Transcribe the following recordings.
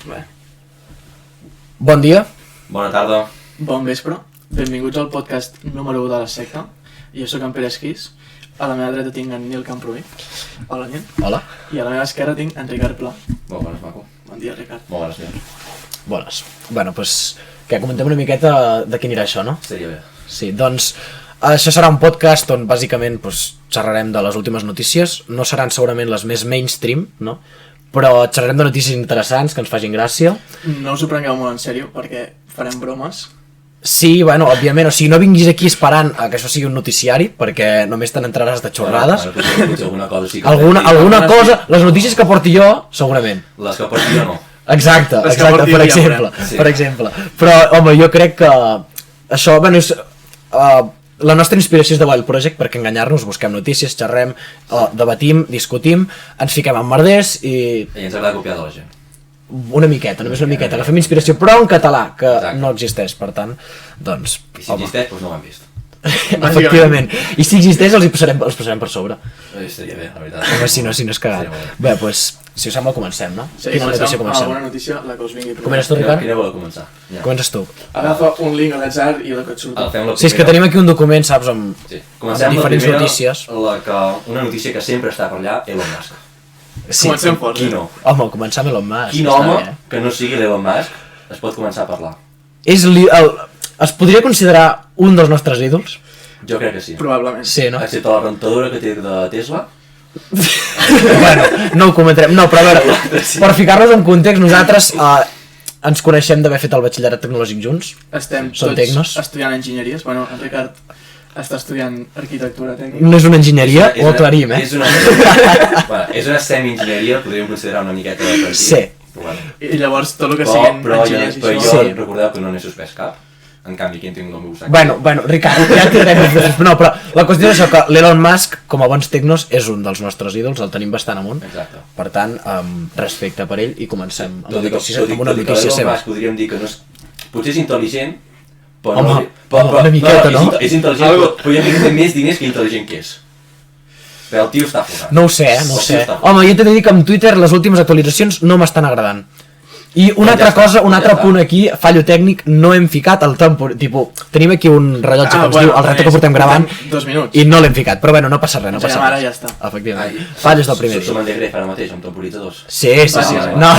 Bé. Bon dia. Bona tarda. Bon vespre. Benvinguts al podcast número 1 de la secta. Jo sóc en Pere Esquís. A la meva dreta tinc en Nil Camproví. Hola, Nil. Hola. I a la meva esquerra tinc en Ricard Pla. Molt bones, maco. Bon dia, Ricard. Molt bones, Nil. Bones. Bueno, doncs, què, comentem una miqueta de què anirà això, no? Estaria bé. Sí, doncs, això serà un podcast on bàsicament xerrarem de les últimes notícies. No seran segurament les més mainstream, no? Però xerrarem de notícies interessants que ens facin gràcia. No us ho prengueu molt en sèrio perquè farem bromes. Sí, bueno, òbviament, o sigui, no vinguis aquí esperant que això sigui un noticiari, perquè només te n'entraràs de xorrades. Potser alguna cosa sí que... Alguna cosa, les notícies que porti jo, segurament. Les que porti jo no. Exacte, Les que porti per jo, exemple, ja sí. per exemple. Però, home, jo crec que això, bueno, és... la nostra inspiració és The Wild Project, perquè enganyar-nos, busquem notícies, xerrem, debatim, discutim, ens fiquem en merders i... I ens agrada copiar de la gent. Una miqueta, només una miqueta, agafem inspiració, però en català, que Exacte. no existeix, per tant, doncs... I si existeix, doncs no ho hem vist. Efectivament. I si existeix, els passarem per sobre. Estaria bé, la veritat. Home, si no és cagat. Bé, doncs, si us sembla, comencem, no? Sí, Quina notícia comencem amb comencem? alguna notícia, la que us vingui. Comences tu, Ricard? Quina vol començar? Ja. Comences tu. Agafa un link a l'atzar i la que et surta. Agafem la Si és que tenim aquí un document, saps, amb Sí. Comencem la diferents primera, notícies. una notícia que sempre està per allà, Elon Musk. Sí. Comencem fort. Qui no? Home, començar amb Elon Musk. Quin està home bé. que no sigui l'Elon Musk es pot començar a parlar? Es podria considerar un dels nostres ídols? Jo crec que sí. Probablement. Sí, no? Excepte la rentadora que té de Tesla. Bueno, no ho comentarem. No, però a veure, per ficar-nos en context, nosaltres ens coneixem d'haver fet el batxillerat tecnològic junts. Estem Són tots tecnos. estudiant enginyeries. Bueno, en Ricard està estudiant arquitectura tècnica. No és una enginyeria, ho aclarim, eh? És una semi-enginyeria, podríem considerar una miqueta de partit. Sí. Bueno. I llavors tot el que Però siguin jo, enginyers i però això... jo Sí. recordeu que no n'he suspès cap. En canvi, aquí en tinc el meu sac. Bueno, Ricard, ja tirarem més. No, però la qüestió és això, que l'Elon Musk, com a bons tecnos, és un dels nostres ídols, el tenim bastant amunt. Exacte. Per tant, respecte per ell i comencem amb Tot i que una notícia Elon seva. Musk podríem dir que no és... Potser és intel·ligent, però Home, però una miqueta, no? És intel·ligent, però podríem dir que té més diners que intel·ligent que és. Però el tio està forrat. No ho sé, no ho El sé. tio està forrat. Home, jo t'he de dir que amb Twitter les últimes actualitzacions no m'estan agradant. I una altra cosa, un altre punt aquí, fallo tècnic, no hem ficat el tempo, tipus, tenim aquí un rellotge que ens diu el rato que portem gravant 2 minuts. i no l'hem ficat, però bueno, no passa res, no passa Ara res. ja està. Efectivament, fallos del primer Som dia. en Degref ara mateix, amb temporitzadors. Sí, Vale. no,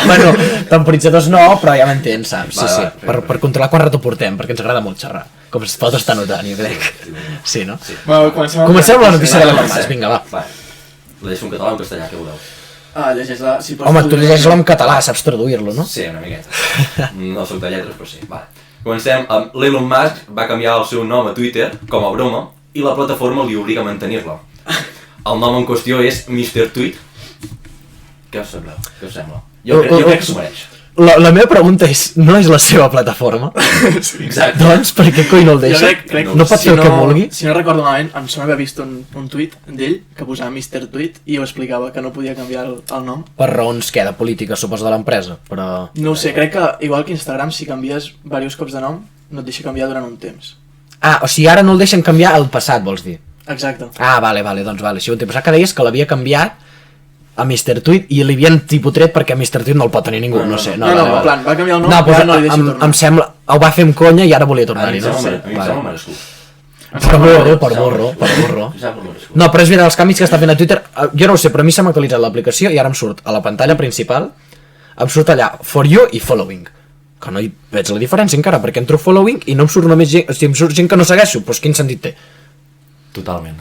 bueno, temporitzadors no, però ja m'entens, saps? Sí, Vale, sí, vale, per controlar quan rato portem, perquè ens agrada molt xerrar, com es pot estar notant, jo crec. Sí, no? Bueno, comencem Comencem amb la notícia de Vale, l'Elon Musk, vinga, va. Va, la deixo en català o en castellà, què voleu? Llegeix-la, si pots... Home, tu llegeix-lo en català, saps traduir-lo, no? Sí, una miqueta. No soc de lletres, però sí. Va. Comencem amb l'Elon Musk va canviar el seu nom a Twitter com a broma i la plataforma li obliga a mantenir-la. El nom en qüestió és Mr. Tweet. Què us sembla? Jo crec que s'ho mereix. La meva pregunta és, no és la seva plataforma? Exacte. Doncs per què coi no el deixa? Jo crec no pot fer el que vulgui? Si no recordo malament, em sembla haver vist un tuit d'ell que posava Mr. Tweet i ho explicava, que no podia canviar el nom. Per raons, què, de política, suposo, de l'empresa, però... No ho sé, crec que igual que Instagram, si canvies diversos cops de nom, no et deixa canviar durant un temps. Ah, o sigui, ara no el deixen canviar al passat, vols dir? Exacte. Ah, vale, doncs vale, si ho entenc. Pensava que deies que l'havia canviat a Mr. Tweet i li havien tipus tret perquè Mr. Tweet no el pot tenir ningú, no sé. No, en plan, va canviar el nom, no, però no li deixa tornar. em sembla, ho va fer amb conya i ara volia A mi tornar-hi, em no? sembla merescut. Per burro. Em sembla merescut. No, però és veritat, els canvis que està fent a Twitter, jo no ho sé, però a mi s'ha actualitzat l'aplicació i ara em surt a la pantalla principal, em surt allà For You i Following. Que no hi veig la diferència encara, perquè entro Following i no em surt només gent, o sigui, em surt gent que no segueixo, doncs quin sentit té? Totalment.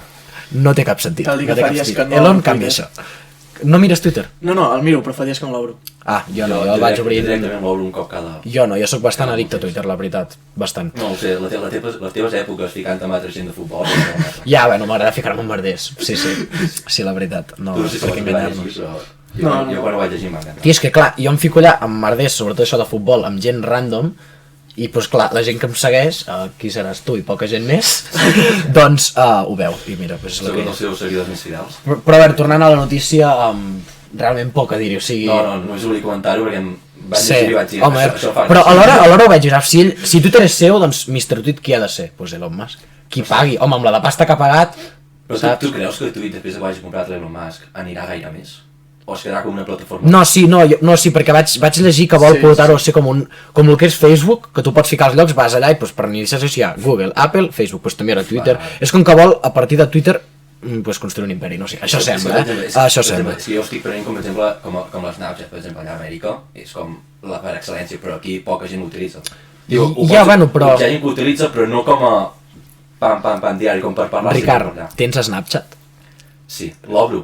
No té cap sentit. Cal dir que no té fa cap dies sentit. que no Elon obro canvia Twitter. això. No mires Twitter? No, el miro, però fa dies que no l'obro. Ah, jo no, jo el vaig obrint. Directament l'obro un cop cada... Jo no, jo sóc bastant addicte a Twitter, la veritat, bastant. No ho sé, les teves èpoques ficant-te amb altra gent de futbol... Ja, bueno, m'agrada ficar-me en merders, sí, la veritat, no, Tu no sé si per ho què vaig enganyar-nos. llegir, però... No. Jo quan ho vaig llegir m'encanta. Tio, és que clar, jo em fico allà amb merders, sobretot això de futbol, amb gent random, i doncs clar, la gent que em segueix, qui seràs tu i poca gent més, doncs ho veu, i mira, doncs és la Segons que els seus seguidors més fidels. Però a veure, tornant a la notícia, realment poc a dir-hi, o sigui... No, només volia comentar-ho perquè em vaig Sí, llegir i vaig dir, home, això fa però gràcia. alhora ho veig, si Twitter és seu, doncs Mr. Tweet qui ha de ser? Doncs Elon Musk. Qui pagui? Home, amb la de pasta que ha pagat, Però saps? tu creus que Twitter, després que ho hagi comprat l'Elon Musk, anirà gaire més? o es quedarà com una plataforma? No, sí, perquè vaig llegir que vol portar-ho a ser com el que és Facebook, que tu pots ficar els llocs, vas allà i per iniciar-se hi ha Google, Apple, Facebook, també era Twitter. És com que vol, a partir de Twitter, construir un imperi, no sé, això sembla, això sembla. És que jo estic prenent com a exemple, com les Snapchat, per exemple, allà a Amèrica, és com la per excel·lència, però aquí poca gent ho utilitza. Però... Hi ha gent que ho utilitza, però no com a pam, diari, com per parlar. Ricard, tens Snapchat? Sí, l'obro?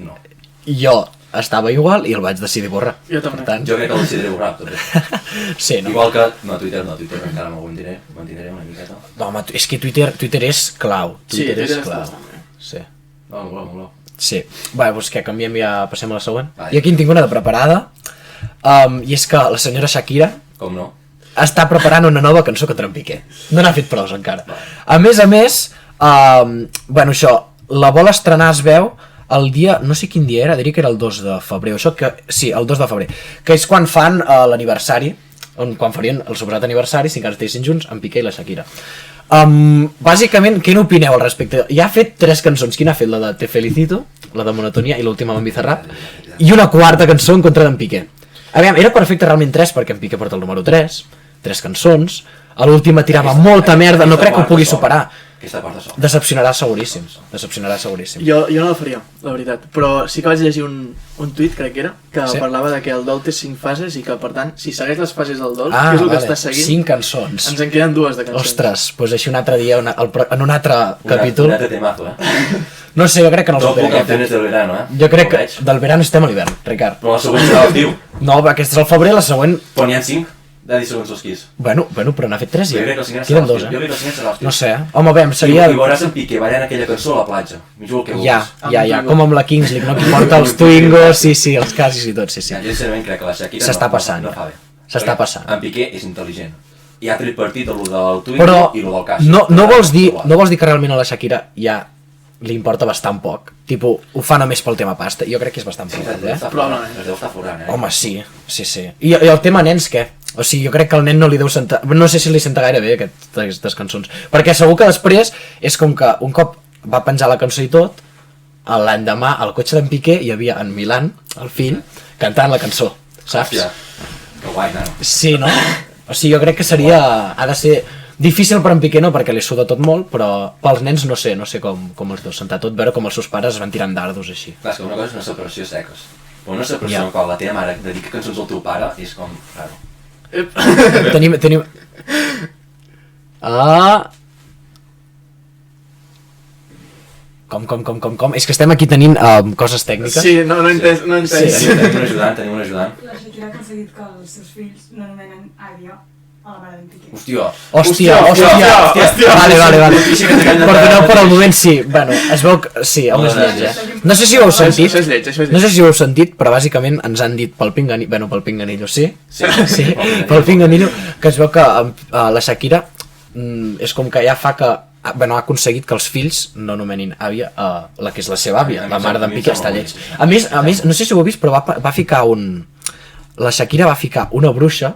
No. Jo estava igual i el vaig decidir borrar. Jo també. Jo crec que el decidiré borrar, també. Sí, no? Igual que... No, Twitter encara m'ho mantindré una miqueta. No, home, és que Twitter és clau. Twitter és clau. Sí. No, molt. Sí. Bé, doncs què, canviem i ja passem a la següent. I aquí en tinc una de preparada, i és que la senyora Shakira com no? està preparant una nova cançó contra en Piqué. No n'ha fet prou encara. A més, això, la vol estrenar, es veu, el dia, no sé quin dia era, diria que era el 2 de febrer, sí, el 2 de febrer, que és quan fan l'aniversari, quan farien el suposat aniversari, 5 anys estiguessin junts, en Piqué i la Shakira. Bàsicament, què n'opineu al respecte? Ja ha fet 3 cançons. Quina ha fet? La de Te Felicito, la de Monotonia i l'última amb Bizarrap, i una quarta cançó en contra d'en Piqué. Aviam, era perfecte realment 3 perquè en Piqué porta el número 3 cançons, a l'última tirava molta merda, no crec que ho pugui superar. Decepcionarà seguríssim. Jo no la faria, la veritat, però sí que vaig llegir un tuit, crec que era, que parlava de que el dol té 5 fases i que, per tant, si segueix les fases del dol, que és el que està seguint, 5 cançons. Ens en queden 2 de cançons. Ostres, doncs així un altre dia, en un altre capítol... Un altre temazo, No sé, jo crec que no el supera. Todo canciones del verano, Jo crec que del verano estem a l'hivern, Ricard. Però la següent serà l'estiu. No, aquest és el febrer, la següent... Però n'hi ha 5? De 10 segons els quis. Bueno, però n'ha fet 3 ja. Jo crec que el 5 serà l'estiu. Jo crec que el 5 serà l'estiu. No sé, home, veiem, seria... I veuràs en Piqué ballant aquella cançó a la platja. M'hi jugo el que vulguis. Ja, com amb la Kings League, no? Que porta els Twingos, sí, els casis i tot, sí. Jo sincerament crec que la Shakira s'està passant. No fa bé. S'està passant. En Piqué és intel·ligent. I ha tret partit el del Twingo i el del cas. No vols dir que realment a la Shakira ja li importa bastant poc? Tipo, ho fa només pel tema pasta? Jo crec que és bastant probable, Probablement. Es deu estar forant, Home, sí. I el tema nens, què? O sigui, jo crec que el nen no li deu sentar... No sé si li senta gaire bé aquestes cançons. Perquè segur que després és com que un cop va penjar la cançó i tot, l'endemà al cotxe d'en Piqué hi havia en Milan, el fill, cantant la cançó, saps? Hòstia, que guai, nano. Sí, no? O sigui, jo crec que ha de ser difícil per en Piqué, no, perquè li suda tot molt, però pels nens no sé com els deu sentar tot, veure com els seus pares es van tirant dardos així. Clar, és que una cosa és una separació seques, però una separació quan la teva mare dedica cançons al teu pare és com raro. Tenim... Com? És que estem aquí tenint coses tècniques. Sí, no he entès. Tenim un ajudant. La Shakira ha aconseguit que els seus fills no anomenen Àvia a la mare d'en Piqué. Hòstia. Vale. Perdoneu per al moment, sí. Bueno, es veu que... Sí, home, és lleig, No sé si ho heu sentit. No sé si ho heu sentit, però bàsicament ens han dit pel Pinganillo... Bueno, pel Pinganillo, sí? Sí, pel Pinganillo, que es veu que la Shakira és com que ja fa que... Bueno, ha aconseguit que els fills no anomenin àvia a la que és la seva àvia, la mare d'en Piqué, està lleig. A més, no sé si ho heu vist, però va ficar la Shakira va ficar una bruixa,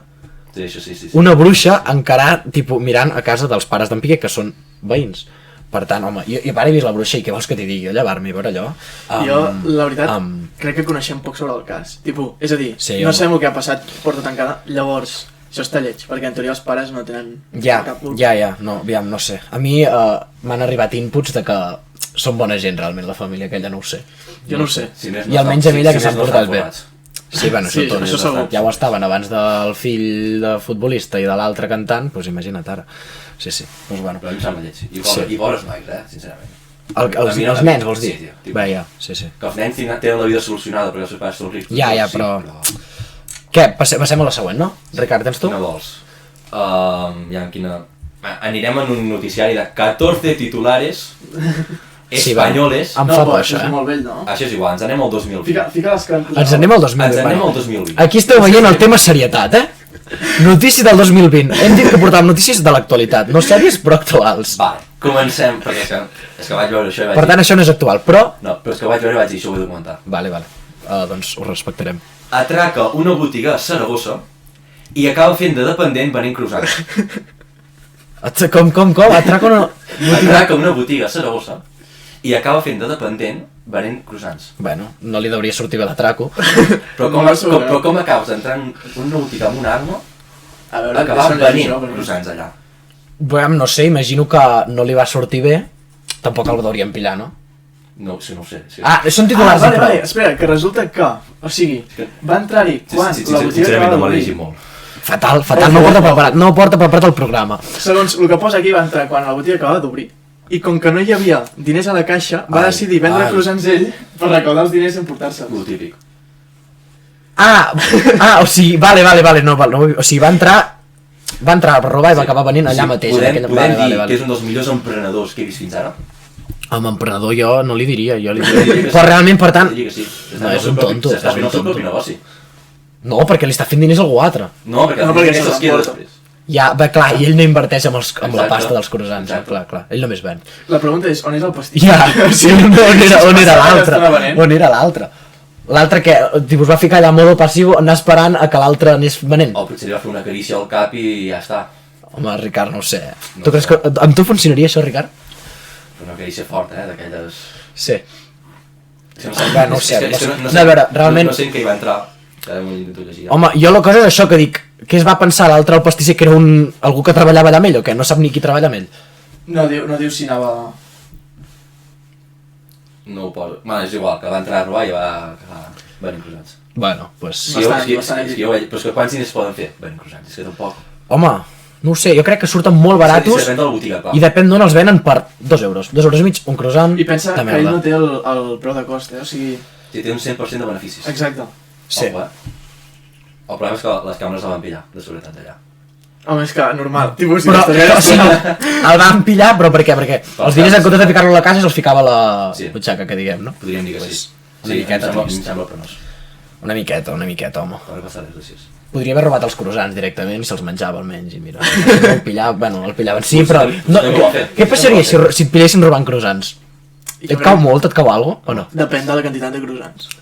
una bruixa encara, tipus, mirant a casa dels pares d'en Piqué, que són veïns. Per tant, home, jo he vist la bruixa i què vols que t'hi digui? Llevar-me i veure allò. Jo, la veritat, crec que coneixem poc sobre el cas. Tipo, és a dir, no sabem el que ha passat porta tancada, llavors... Això està lleig, perquè en teoria els pares no tenen cap culpa. No, aviam, no sé. A mi m'han arribat inputs de que són bona gent realment, la família aquella, no ho sé. Jo no ho sé. I almenys amb ella que s'han portat bé. Sí, bueno, això segur. Ja ho estaven abans del fill de futbolista i de l'altre cantant, doncs imagina't ara. Sí. Doncs bueno. Però a mi em sembla lleig. I pobres nois, sincerament. Els nens, vols dir? Bé, ja, sí. Que els nens tenen la vida solucionada perquè els seus pares són rics. Ja, però... Què? Passem a la següent, no? Ricard, tens tu? Quina vols? Anirem en un noticiari de 14 titulares espanyoles. Em fa por, això, és molt vell, no? Això és igual, ens anem al 2020. Fica les crantes. Ens anem al 2020. Aquí esteu veient el tema serietat, Notícies del 2020. Hem dit que portàvem notícies de l'actualitat, no sèries però actuals. Va, comencem, perquè és que vaig veure això i vaig dir... Per tant, això no és actual, però... No, però és que vaig veure i vaig dir, això ho vull documentar. Vale. Doncs ho respectarem. Atraca una botiga a Saragossa i acaba fent de dependent venent croissants. Com? Atraca una botiga... Atraca una botiga a Saragossa i acaba fent de dependent venent croissants. Bueno, no li hauria sortir bé l'atraco. Però com acabes d'entrar en una botiga amb una arma acabar venint croissants allà? Bueno, no sé, imagino que no li va sortir bé, tampoc el deurien pillar, no? No, sí, no ho sé. Sí. Ah, són titulars de vale, espera, que resulta que, o sigui, va entrar-hi quan la botiga sincerament no acabava m'ha d'obrir. llegit molt. Fatal, no porta preparat el programa. Segons el que posa aquí, va entrar quan la botiga acabava d'obrir. I com que no hi havia diners a la caixa, va decidir vendre croissants ell per recaudar els diners i emportar-se'ls. Lo típic. O sigui, vale, no, o sigui, va entrar per robar i va acabar venint allà mateix. Podem dir que és un dels millors emprenedors que he vist fins ara? Home, emprenedor jo no li diria, però realment, per tant, no, és un tonto. S'està fent el seu propi negoci. No, perquè li està fent diners a algú altre. No, perquè se'ls queda després. Ja, clar, i ell no inverteix amb la pasta dels croissants, clar, ell només ven. La pregunta és, on és el pastís? Ja, on era l'altre? On era l'altre? L'altre que va ficar allà a modo passiu, anar esperant a que l'altre anés venent. O potser li va fer una carícia al cap i ja està. Home, Ricard, no ho sé. Tu creus que amb tu funcionaria això, Ricard? Una carícia forta, d'aquelles... Sí. No ho sé. A veure, realment... No sé en què hi va entrar. Home, jo la cosa és això que dic, què es va pensar l'altre, el pastisser, que era algú que treballava allà amb ell o què? No sap ni qui treballa amb ell? No diu si anava... No ho poso. És igual, que va entrar a robar i va acabar venint croissants. Bueno, pues... Però és que quants diners poden fer venint croissants? És que tampoc... Home, no ho sé, jo crec que surten molt baratos i depèn d'on els venen per 2 euros. 2 euros i mig, un croissant... I pensa que ell no té el preu de cost, o sigui... Sí, té un 100% de beneficis. Exacte. Sí. El problema és que les càmeres el van pillar, de seguretat allà. Home, és que normal. Però, o sigui, el van pillar, però per què? Perquè els diners en comptes de ficar-lo a la casa se'ls ficava a la butxaca, que diguem, no? Podríem dir que sí. Una miqueta, em sembla penós. Una miqueta, home. Gràcies. Podria haver robat els croissants directament i se'ls menjava almenys, i mira, el pillaven, sí, però... Què passaria si et pillessin robant croissants? Et cau molt, et cau alguna cosa, o no? Depèn de la quantitat de croissants.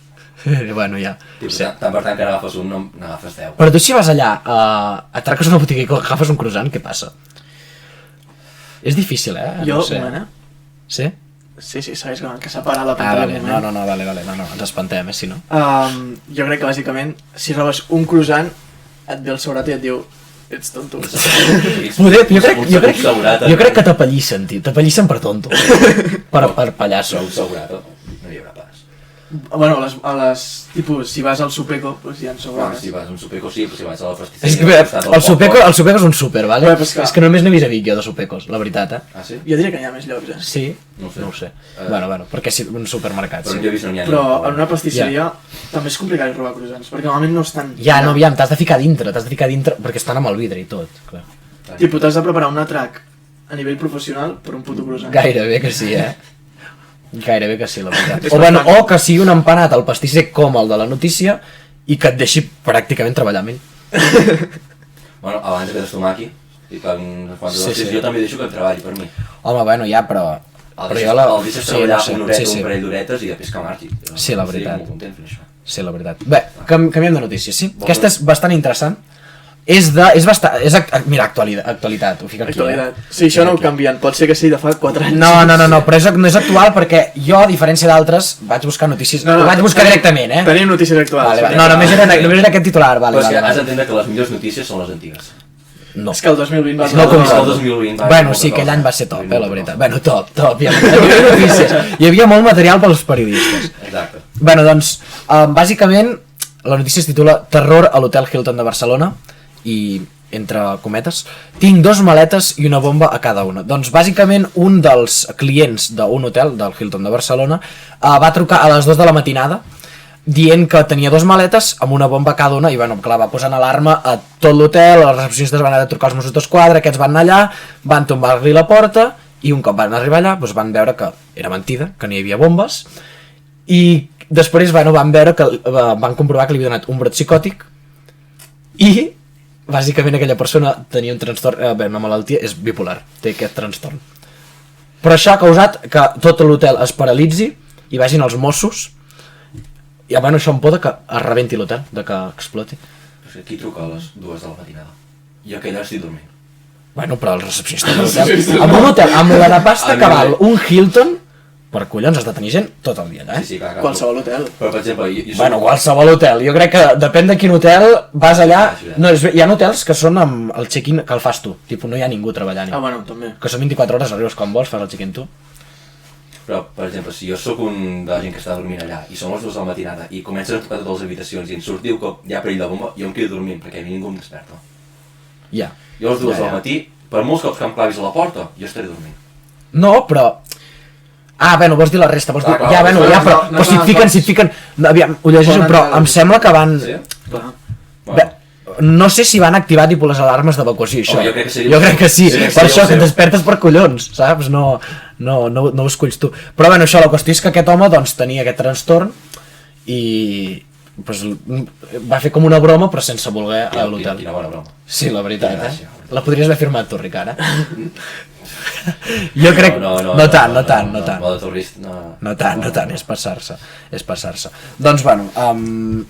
Bueno, ja. Tant per tant que n'agafes un, no n'agafes 10. Però tu si vas allà, atraques una botiga i agafes un croissant, què passa? És difícil, Jo, un moment, Sí? Sí, segueix que s'ha parat la pantalla un moment. No, vale, ens espantem, si no. Jo crec que bàsicament, si robes un croissant, et ve el segurat i et diu ets tonto. Jo crec que t'apallissen, tio, t'apallissen per tonto. Per pallasso. Un segurat, no hi haurà pas. Bueno, tipus, si vas al Supeco, doncs ja en segurament. Si vas a un Supeco sí, però si vas a la pastisseria... És que el Supeco és un súper, vale? És que només n'he vist a Vic jo de Supecos, la veritat, Ah, sí? Jo diria que n'hi ha més llocs, Sí? No ho sé. Bueno, perquè és un supermercat, sí. Però en una pastisseria també és complicat robar croissants, perquè normalment no estan... Ja, no, aviam, t'has de ficar dintre, perquè estan amb el vidre i tot, clar. Tipus, t'has de preparar un atrac a nivell professional per un puto croissant. Gairebé que sí, Gairebé que sí, la veritat. O que sigui un empanat al pastisser com el de la notícia i que et deixi pràcticament treballar amb ell. Bueno, abans que t'estomaqui i que jo també deixo que treballi per mi. Home, bueno, ja, però... El deixes treballar un parell d'horetes i després que marxi. Sí, la veritat. Estic molt content fent això. Sí, la veritat. Bé, canviem de notícia, sí? Aquesta és bastant interessant. Mira, actualitat, ho fica aquí. Actualitat. Sí, això no ho canvien, pot ser que sigui de fa 4 anys. No, però no és actual perquè jo, a diferència d'altres, vaig buscar notícies, ho vaig buscar directament, Tenim notícies actuals. No, només era aquest titular, Però és que has d'entendre que les millors notícies són les antigues. No. És que el 2020 va ser... No compta. El 2020 va... Bueno, sí, aquell any va ser top, la veritat. Bueno, top. Hi havia molt material pels periodistes. Exacte. Bueno, doncs, bàsicament, la notícia es titula Terror a l'Hotel Hilton de Barcelona i, entre cometes, tinc 2 maletes i una bomba a cada una. Doncs, bàsicament, un dels clients d'un hotel, del Hilton de Barcelona, va trucar a les 2 de la matinada dient que tenia 2 maletes amb una bomba a cada una i, bueno, clar, va posant alarma a tot l'hotel, els recepcionistes van haver de trucar als Mossos d'Esquadra, aquests van anar allà, van tombar-li la porta i un cop van arribar allà doncs van veure que era mentida, que no hi havia bombes i després, bueno, van veure que van comprovar que li havia donat un brot psicòtic i bàsicament aquella persona tenia un trastorn, una malaltia, és bipolar, té aquest trastorn. Però això ha causat que tot l'hotel es paralitzi i vagin els Mossos i, bueno, això em por que es rebenti l'hotel, de que exploti. Però qui truca a les 2 de la matinada? I aquella estic dormint. Bueno, però el recepcionista de l'hotel... Amb un hotel, amb la de pasta que val un Hilton, per collons has de tenir gent tot el dia allà, Sí, clar. Qualsevol hotel. Però, per exemple, Bueno, qualsevol hotel. Jo crec que depèn de quin hotel vas allà... No, hi ha hotels que són amb el check-in que el fas tu. Tipus, no hi ha ningú treballant. Bueno, també. Que són 24 hores, arribes quan vols, fas el check-in tu. Però, per exemple, si jo sóc un de la gent que està dormint allà i són les 2 de la matinada i comencen a tocar totes les habitacions i ens sortiu que hi ha perill de bomba, jo em quedo dormint perquè a mi ningú em desperta. Ja. Jo a les 2 del matí, per molts cops que em clavis a la porta, jo estaré dormint. No, però... bueno, vols dir la resta, vols dir... clar, Ja, bueno, ja, però si et fiquen... Aviam, ho llegeixo, però em sembla que van... Sí? Clar. Bueno. No sé si van activar tipus les alarmes d'evacuació, això. Jo crec que seria... Jo crec que sí, Sí, per seria això el que seu. et despertes per collons, saps? No ho esculls tu. Però bueno, això, la qüestió és que aquest home doncs tenia aquest trastorn i pues, va fer com una broma però sense voler a l'hotel. Quina bona broma. Sí, la veritat, Quina gràcia. La podries haver firmat tu, Ricard, Jo crec... No tant. No, de turist, no. No tant, és passar-se. Doncs bueno,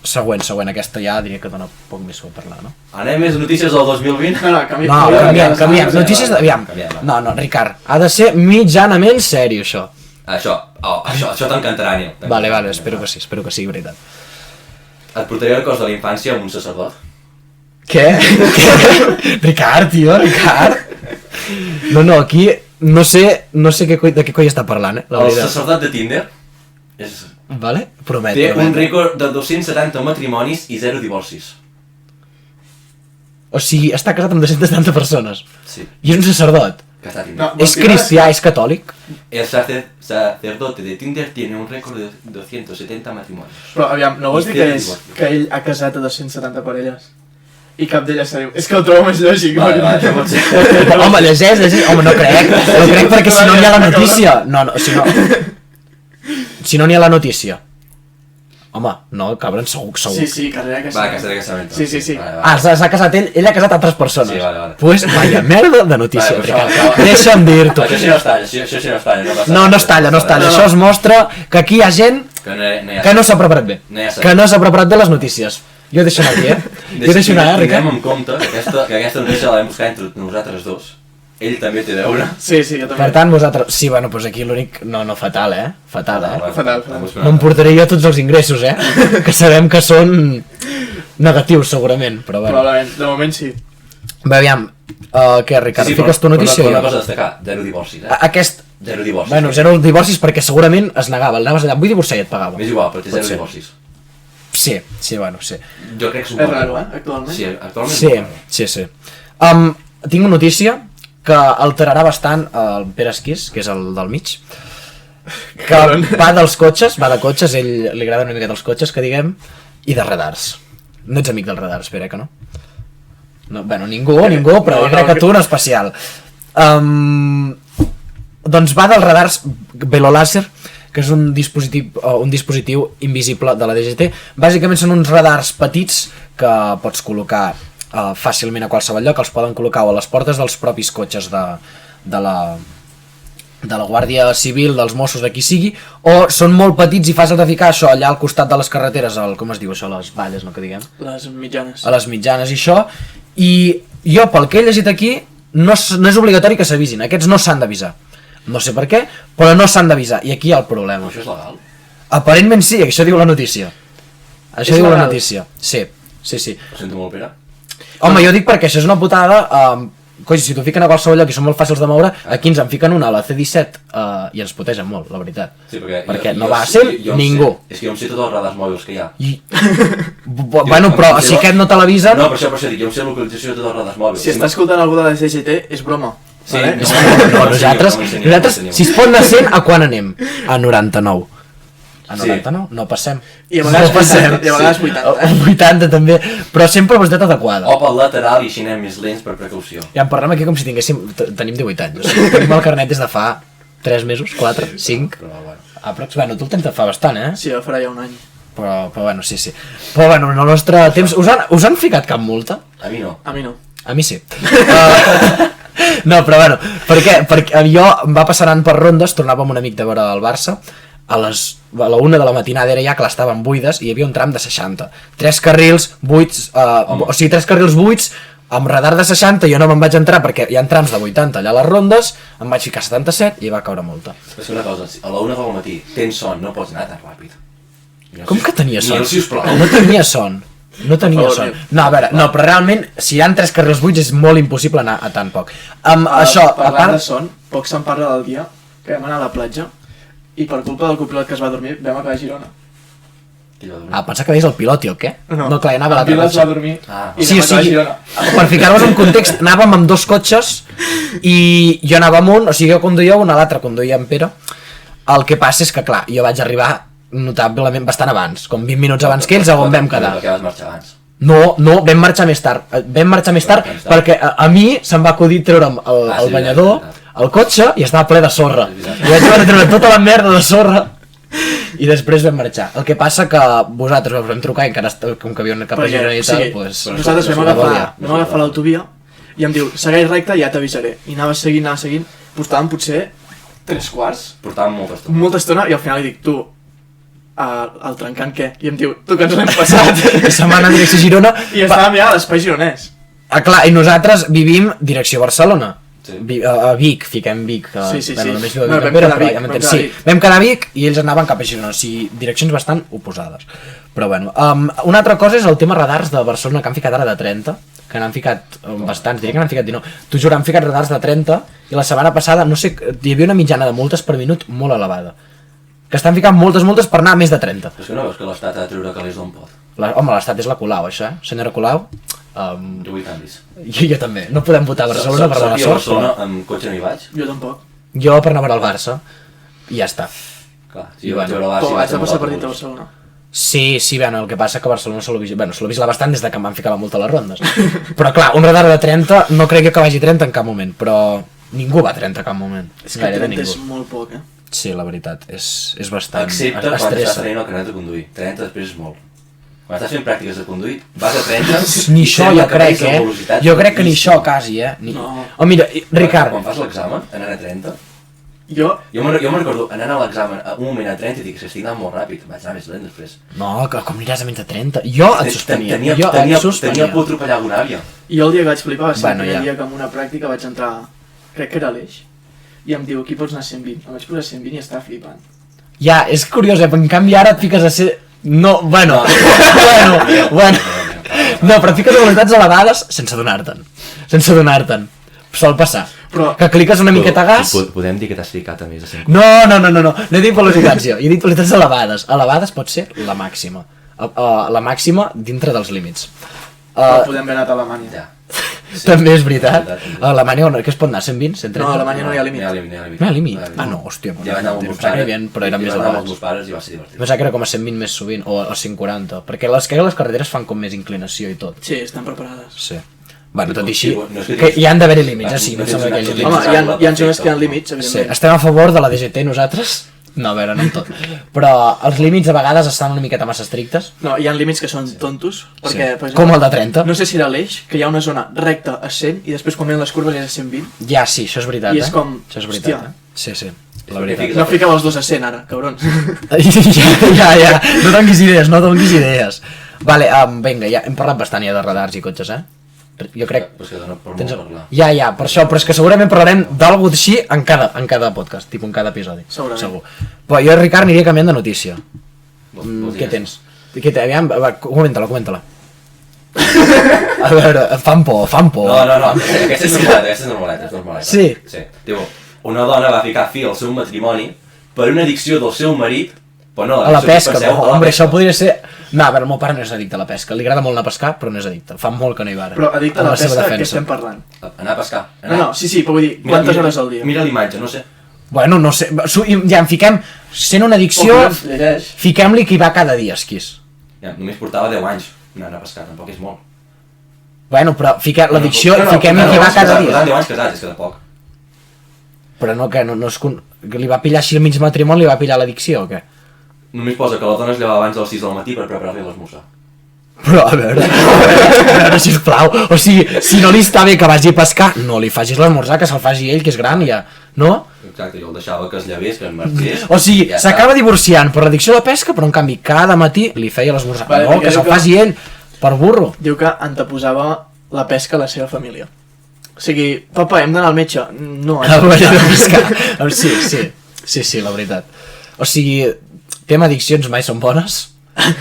següent, aquesta ja diria que dona poc més per parlar, no? Anem més notícies del 2020? No, canviem. Notícies de... Aviam. No, Ricard, ha de ser mitjanament sèrio, això. Això t'encantarà, Nil. Vale, espero que sigui veritat. Et portaria al cos de la infància amb un sacerdot? Què? Ricard, tio, Ricard. No, aquí no sé de què coi està parlant, la El veritat. sacerdot de Tinder Vale? Promet. té un rècord de 270 matrimonis i 0 divorcis. O sigui, està casat amb 270 persones. Sí, I és un sacerdot. que està a Tinder. És cristià, és catòlic. El sacerdote de Tinder tiene un récord de 270 matrimonios. Però aviam, no vols dir que ell ha casat a 270 parelles? I cap d'elles se diu... És que ho trobo més lògic. Vale, això pot ser. Home, llegeix. Home, no crec perquè si no n'hi ha la notícia. Si no n'hi ha la notícia. Home, no, cabron, segur. Sí, carrera Va, casament. casaré casament. Sí. S'ha casat ell ha casat altres persones. Sí, vale. Pues, vaya merda de notícia, Vale, Ricard. Deixa'm dir-t'ho. Això sí no es talla, No es talla. Això es mostra que aquí hi ha gent que no s'ha preparat bé. Que no s'ha preparat bé les notícies. Jo deixo anar aquí, Jo deixo anar, Ricard. Tinguem en compte que aquesta notícia la vam buscar entre nosaltres dos. Ell també té deure. Sí, jo també. Per tant, vosaltres... Sí, bueno, doncs aquí l'únic... No, fatal, Fatal. Fatal. No em portaré jo tots els ingressos, que sabem que són negatius, segurament, però bueno. Probablement, de moment sí. Bé, aviam, què, Ricard, fiques tu notícia? Una cosa a destacar, 0 divorcis, Aquest... 0 divorcis. Bueno, 0 divorcis perquè segurament es negava. Anaves allà, vull divorciar i et pagava. M'és igual, però té 0 divorcis. Sí, bueno. Jo crec que és un És raro, actualment? Sí, actualment Sí. Tinc una notícia que alterarà bastant el Pere Esquís, que és el del mig, que va de cotxes, ell li agrada una mica dels cotxes, que diguem, i de radars. No ets amic dels radars, Pere, que no? Bueno, ningú, però jo crec que tu en especial. Doncs va dels radars Velolàser, que és un dispositiu invisible de la DGT. Bàsicament són uns radars petits que pots col·locar fàcilment a qualsevol lloc, els poden col·locar a les portes dels propis cotxes de la Guàrdia Civil, dels Mossos, de qui sigui, o són molt petits i fàcils de ficar això allà al costat de les carreteres, com es diu això, les valles, no que diguem? Les mitjanes. A les mitjanes i això, i jo pel que he llegit aquí no és obligatori que s'avisin, aquests no s'han d'avisar. No sé per què, però no s'han d'avisar, i aquí hi ha el problema. Això és legal? Aparentment sí, això diu la notícia. Això diu la notícia, sí. Ho sento molt, Pere. Home, jo dic perquè això és una putada, coi, si t'ho fiquen a qualsevol lloc i són molt fàcils de moure, aquí ens en fiquen una a la C-17 i ens potegen molt, la veritat. Sí, perquè no va a ser ningú. És que jo em sé tots els radars mòbils que hi ha. Bueno, però si aquest no te l'avisen... No, per això dic, jo em sé la localització de tots els radars mòbils. Si està escoltant algú de la CGT, és broma. Sí, nosaltres, si es pot anar 100, a quan anem? A 99. A 99? No passem. I a vegades 80. 80 també, però sempre a velocitat adequada. O pel lateral i així anem més lents per precaució. Ja en parlem aquí com si tenim 18 anys. O sigui, tenim el carnet des de fa 3 mesos, 4, 5. Bueno, tu el tens de fa bastant, Sí, jo farà ja un any. Però bueno, sí. Però bueno, en el nostre temps... Us han ficat cap multa? A mi no. A mi no. A mi sí. No, però bueno, perquè jo em va passar anant per rondes, tornava amb un amic de veure el Barça, a la 1 de la matinada era ja que estaven buides i hi havia un tram de 60. 3 carrils buits, o sigui, 3 carrils buits, amb radar de 60 jo no me'n vaig entrar perquè hi ha trams de 80 allà a les rondes, em vaig ficar 77 i va caure multa. Però és una cosa, a la 1 del matí tens son, no pots anar tan ràpid. Com que tenia son? Sisplau. No tenia son. No tenia son. No, a veure, no, però realment, si hi ha 3 carrils buits és molt impossible anar a tan poc. Això, a Parlant de part... son, poc se'n parla del dia que vam anar a la platja i per culpa del copilot que es va dormir vam acabar a Girona. Pensa que deies el pilot i el què? No, clar, anava a el pilot es va dormir i sí, vam acabar a Girona. Per ficar-vos en context, anàvem amb 2 cotxes i jo anava amb un, o sigui, jo conduïa un, l'altre conduïa en Pere. El que passa és que, clar, jo vaig arribar notablement bastant abans, com 20 minuts abans que ells, on vam quedar. Per què vas marxar abans? No, vam marxar més tard. Vam marxar més tard perquè a mi se'm va acudir treure'm el banyador, el cotxe, i estava ple de sorra. I vaig haver de treure tota la merda de sorra i després vam marxar. El que passa que vosaltres us vam trucar i encara com que havíeu anat cap a Girona i tal, doncs... Nosaltres vam agafar l'autovia i em diu, segueix recte i ja t'avisaré. I anava seguint, portàvem potser 3 quarts. Portàvem molta estona i al final li dic, tu, el trencant què? I em diu, tu que ens l'hem passat. I se'n va anar a direcció Girona. I estàvem ja a l'espai gironès. Clar, i nosaltres vivim direcció Barcelona. A Vic, fiquem Vic. Sí. Només viu a Vic, vam quedar a Vic i ells anaven cap a Girona, o sigui, direccions bastant oposades. Però bueno, una altra cosa és el tema radars de Barcelona, que han ficat ara de 30, que n'han ficat bastants, diria que n'han ficat 19. T'ho juro, han ficat radars de 30 i la setmana passada, no sé, hi havia una mitjana de multes per minut molt elevada. Que estan ficant moltes per anar a més de 30. Però és que no veus que l'Estat ha de treure calés d'on pot? Home, l'Estat és la Colau, això, Senyora Colau. Jo vull canvis. Jo també, no podem votar a Barcelona per la sort. A Barcelona amb cotxe no hi vaig? Jo tampoc. Jo per anar a veure el Barça, i ja està. Clar, si jo vaig veure el Barça... Però haig de passar partit a Barcelona. Sí, bueno, el que passa que Barcelona se l'ho vigila bastant des de que em van ficar la multa a les rondes. Però clar, un radar de 30, no crec que vagi 30 en cap moment, però ningú va a 30 en cap moment. És que 30 és molt poc, Sí, la veritat, és bastant... Excepte quan estàs tenint el carnet de conduir. 30 després és molt. Quan estàs fent pràctiques de conduir, vas a 30... Ni això jo crec, Jo crec que ni això, quasi, No. Oh, mira, Ricard... Quan fas l'examen, anant a 30... Jo me'n recordo anant a l'examen un moment a 30 i dic que estic anant molt ràpid, vaig anar més lent després. No, com aniràs a menys de 30? Jo et sospenia. Tenia por atropellar alguna àvia. I el dia que vaig flipar va ser el dia que en una pràctica vaig entrar, crec que era l'Eix, i em diu, aquí pots anar a 120. Em vaig posar 120 i estava flipant. Ja, és curiós, en canvi ara et fiques a ser... No, bueno. No, però et fiques a velocitats elevades sense donar-te'n. Sol passar. Però... Que cliques una miqueta a gas... Podem dir que t'has ficat a més de 100. No he dit velocitats jo, he dit velocitats elevades. Elevades pot ser la màxima. La màxima dintre dels límits. Podem haver anat a Alemanya. Ja. Sí, també és veritat. A Alemanya què es pot anar? 120? 130? No, a Alemanya no hi ha límit. No hi ha límit? No, hòstia. Ja vaig anar amb els meus pares i va ser divertit. Pensava que era com a 120 més sovint, o a 140, perquè les carreteres fan com més inclinació i tot. Sí, estan preparades. Sí. Bueno, tot i així, que hi han d'haver límits, sí, no sembla que hi hagi límits. Home, hi ha zones que hi ha límits, evidentment. Sí, estem a favor de la DGT nosaltres. No, a veure, no en tot. Però els límits a vegades estan una miqueta massa estrictes. No, hi ha límits que són tontos, perquè, per exemple, com el de 30. No sé si era l'Eix, que hi ha una zona recta a 100 i després quan venen les curves és a 120. Ja, sí, això és veritat, I és com, això és veritat, Sí, la veritat. No fiqueu els dos a 100 ara, cabrons. Ja, no donis idees. Vale, vinga, ja hem parlat bastant ja de radars i cotxes, Jo crec... Però és que no per molt parlar. Ja, per això, però és que segurament parlarem d'algú així en cada podcast, tipus en cada episodi. Segur. Però jo, Ricard, aniria canviant de notícia. Què tens? Aviam, comenta-la. A veure, fan por. No, aquesta és normaleta. Sí. Diu, una dona va ficar fi al seu matrimoni per una addicció del seu marit, però no, a la pesca, home, això podria ser... No, a veure, el meu pare no és addicte a la pesca, li agrada molt anar a pescar, però no és addicte, fa molt que no hi va ara. Però addicte a la pesca, què estem parlant? Anar a pescar. No, sí, però vull dir, quantes hores al dia? Mira l'imatge, no sé. Bueno, no sé, ja en fiquem, sent una addicció, fiquem-li que hi va cada dia, esquís. Ja, només portava 10 anys anant a pescar, tampoc és molt. Bueno, però l'addicció, fiquem-li que hi va cada dia. Portant 10 anys casats, és que de poc. Però no, que li va pillar així al mig matrimoni, li va pillar l'addicció o què? Només posa que la dona es lleva abans de les 6 del matí per preparar-li l'esmorzar. Però a veure, sisplau, o sigui, si no li està bé que vagi a pescar, no li facis l'esmorzar, que se'l faci ell, que és gran ja, no? Exacte, jo el deixava que es llevés, que es marxés... O sigui, s'acaba divorciant per l'addicció a la pesca, però en canvi cada matí li feia l'esmorzar. No, que se'l faci ell, per burro. Diu que anteposava la pesca a la seva família. O sigui, papa, hem d'anar al metge. No, sí, la veritat. O sigui, tema addiccions mai són bones,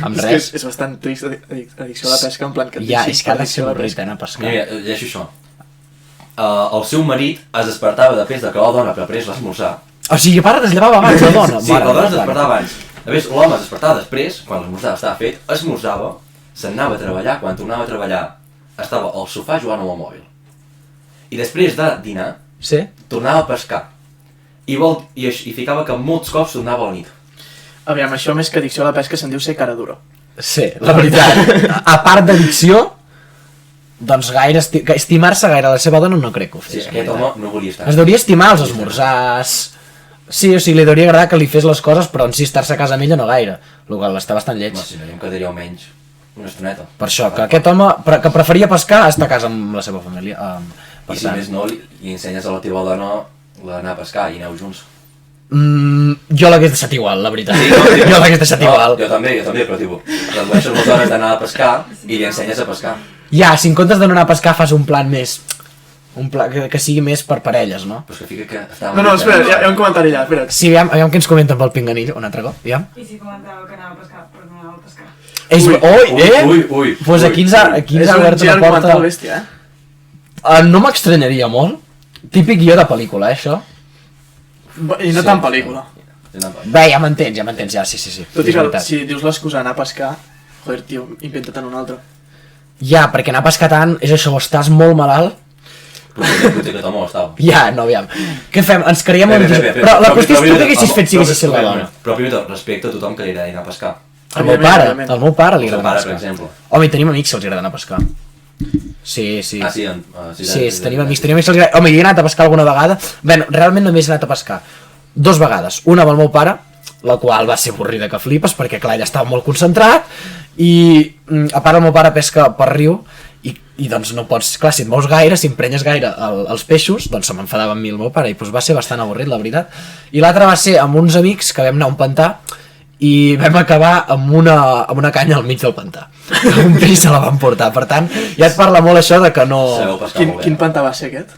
amb res. És bastant trist addicció a la pesca, en plan que et ja, deixis és que ha de addicció ser a la avorrit pesca. anar a pescar. Mira, llegeixo això. El seu marit es despertava després de que la dona preparés l'esmorzar. O sigui, pare es llevava abans la dona. Sí, la dona es despertava abans. A més, l'home es despertava després, quan l'esmorzar estava fet, esmorzava, se'n anava a treballar, quan tornava a treballar estava al sofà jugant amb el mòbil. I després de dinar, tornava a pescar. I ficava que molts cops tornava a la nit. Aviam, això més que addicció a la pesca se'n diu ser cara dura. Sí, la veritat. A part d'addicció, doncs gaire estimar-se gaire la seva dona no crec que ho fes. Sí, aquest home no volia estar. Es deuria estimar els esmorzars. Sí, o sigui, li hauria agradar que li fes les coses, però en si estar-se a casa amb ella no gaire, el qual està bastant lleig. No, si no, jo em quedaria almenys una estoneta. Per això, que aquest home que preferia pescar està a casa amb la seva família. I si més no, li ensenyes a la teva dona l'anar a pescar i aneu junts. Jo l'hagués deixat igual, la veritat. Sí, no, jo l'hagués deixat igual. Jo també, però redueixes les hores d'anar a pescar i li ensenyes a pescar. Ja, si en comptes d'anar a pescar fas un plan més... Un pla que sigui més per parelles, no? Però és que fica que estava... No, espera, hi ha un comentari allà, espera. Sí, aviam què ens comenten pel pinganillo, un altre cop, aviam. I si comentàveu que anava a pescar, però no anava a pescar. Ui. Pues aquí ens ha obert una porta... Bèstia, no m'extranyaria molt. Típic guió de pel·lícula, això. I no tan pel·lícula. Bé, ja m'entens, sí. Tot i que si dius l'excusa d'anar a pescar, joder, tio, inventa-te'n una altra. Ja, perquè anar a pescar tant és això, o estàs molt malalt. Potser que t'home estava. Ja, no, aviam. Què fem? Ens creiem una notícia. Però la qüestió és tu què haguessis fet si haguessis sigut la dona. Però primer tot, respecte a tothom que li agrada anar a pescar. Al meu pare li agrada anar a pescar. Per exemple. Home, i tenim amics que els agrada anar a pescar. Sí. Ah, sí, tenim amics que els agrada. Home, hi he anat a pescar alguna vegada. Bé, realment només he anat a pescar 2 vegades. Una amb el meu pare, la qual va ser avorrida que flipes, perquè clar, ell estava molt concentrat, i a part el meu pare pesca per riu, i doncs no pots, clar, si et mous gaire, si emprenyes gaire els peixos, doncs se m'enfadava amb mi el meu pare, i doncs va ser bastant avorrit, la veritat. I l'altre va ser amb uns amics que vam anar a un pantà, i vam acabar amb una canya al mig del pantà. Un peix se la van portar, per tant, ja et parla molt això de que no... Quin pantà va ser aquest?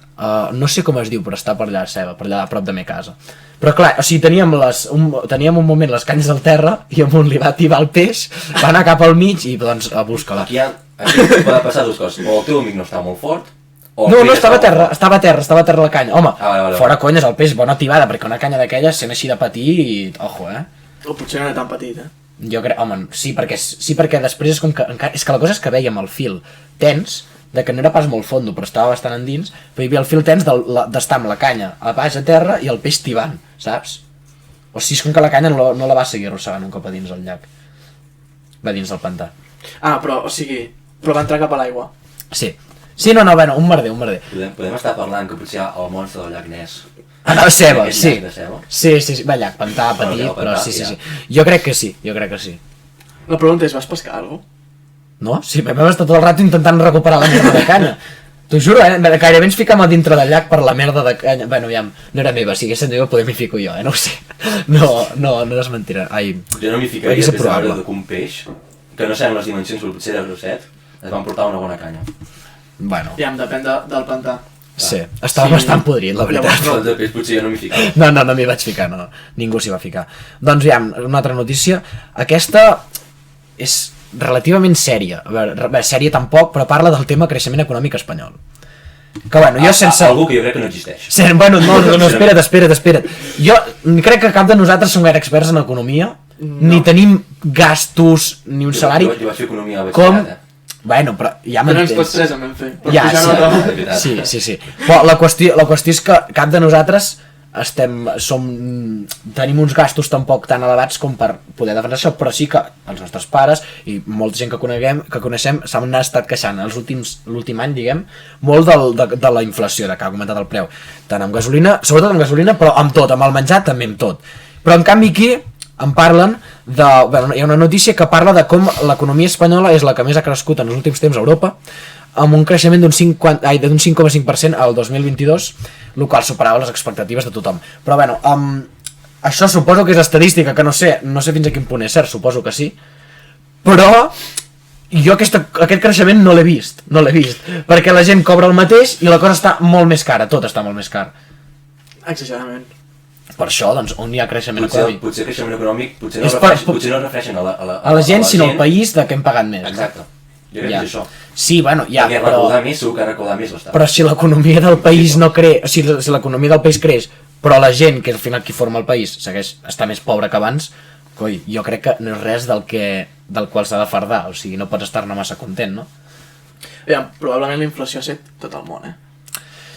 No sé com es diu, però està per allà per allà a prop de me casa. Però clar, o sigui, teníem un moment les canyes al terra i amunt li va tibar el peix, va anar cap al mig i doncs a buscar-la. Aquí poden passar 2 coses, o el teu amic no està molt fort, o... No, estava a terra la canya. Home, vale. fora conyes, el peix, bona tibada, perquè una canya d'aquelles sent així de patir i... Ojo, O potser no era tan petit, Jo crec, home, sí, perquè després és com que... És que la cosa és que vèiem el fil tens, de que no era pas molt fondo, però estava bastant endins, però hi havia el fil tens d'estar amb la canya a baix a terra i el peix tibant, saps? O sigui, és com que la canya no la va seguir arrossegant un cop a dins del llac. Va dins del pantà. Però va entrar cap a l'aigua. Sí, no, bueno, un merder. Podem estar parlant que potser hi ha el monstre del llac Ness. No, Ceba, sí. Sí, va, llac, pantà, petit, però sí. Jo crec que sí. La pregunta és, vas pescar alguna cosa? No? Sí, vam estar tot el rato intentant recuperar la merda de canya. T'ho juro, gairebé ens ficam a dintre del llac per la merda de canya. Bueno, ja, no era meva, si hagués meva poder m'hi fico jo, no ho sé. No és mentira. Jo no m'hi ficaria des de veure que un peix, que no sabem les dimensions, però potser era grosset, es van portar una bona canya. Bueno. Ja, depèn del pantà. Sí, estava bastant podrit, la veritat. Llavors, potser jo no m'hi ficava. No m'hi vaig ficar, no. Ningú s'hi va ficar. Doncs ja, una altra notícia. Aquesta és relativament sèria. A veure, sèria tampoc, però parla del tema creixement econòmic espanyol. Que bueno, jo sense... Algú que jo crec que no existeix. Bueno, no, espera't. Jo crec que cap de nosaltres som gaire experts en economia, ni tenim gastos, ni un salari... Jo vaig fer economia a batxillerat, Bueno, però ja m'entens. Però ens tots 3 en vam fer. Ja, sí. Però la qüestió és que cap de nosaltres tenim uns gastos tampoc tan elevats com per poder defensar això, però sí que els nostres pares i molta gent que coneixem s'han estat queixant l'últim any, diguem, molt de la inflació, de que ha augmentat el preu, tant amb gasolina, sobretot amb gasolina, però amb tot, amb el menjar també amb tot. Però en canvi aquí em parlen hi ha una notícia que parla de com l'economia espanyola és la que més ha crescut en els últims temps a Europa, amb un creixement d'un 5,5% al 2022, el qual superava les expectatives de tothom. Però bueno, això suposo que és estadística, que no sé fins a quin punt és cert, suposo que sí, però jo aquest creixement no l'he vist, perquè la gent cobra el mateix i la cosa està molt més cara, tot està molt més car. Exageradament. Per això, doncs, on hi ha creixement econòmic? Potser creixement econòmic potser no es refereixen a la gent, sinó al país de què hem pagat més. Exacte. Jo crec que és això. Sí, bueno, ja, perquè recaudar més, segur que recaudar més l'Estat. Però si l'economia del país no creix, si l'economia del país creix, però la gent, que és al final qui forma el país, segueix estar més pobra que abans, coi, jo crec que no és res del qual s'ha de fardar, o sigui, no pots estar-ne massa content, no? Probablement la inflació ha set tot el món,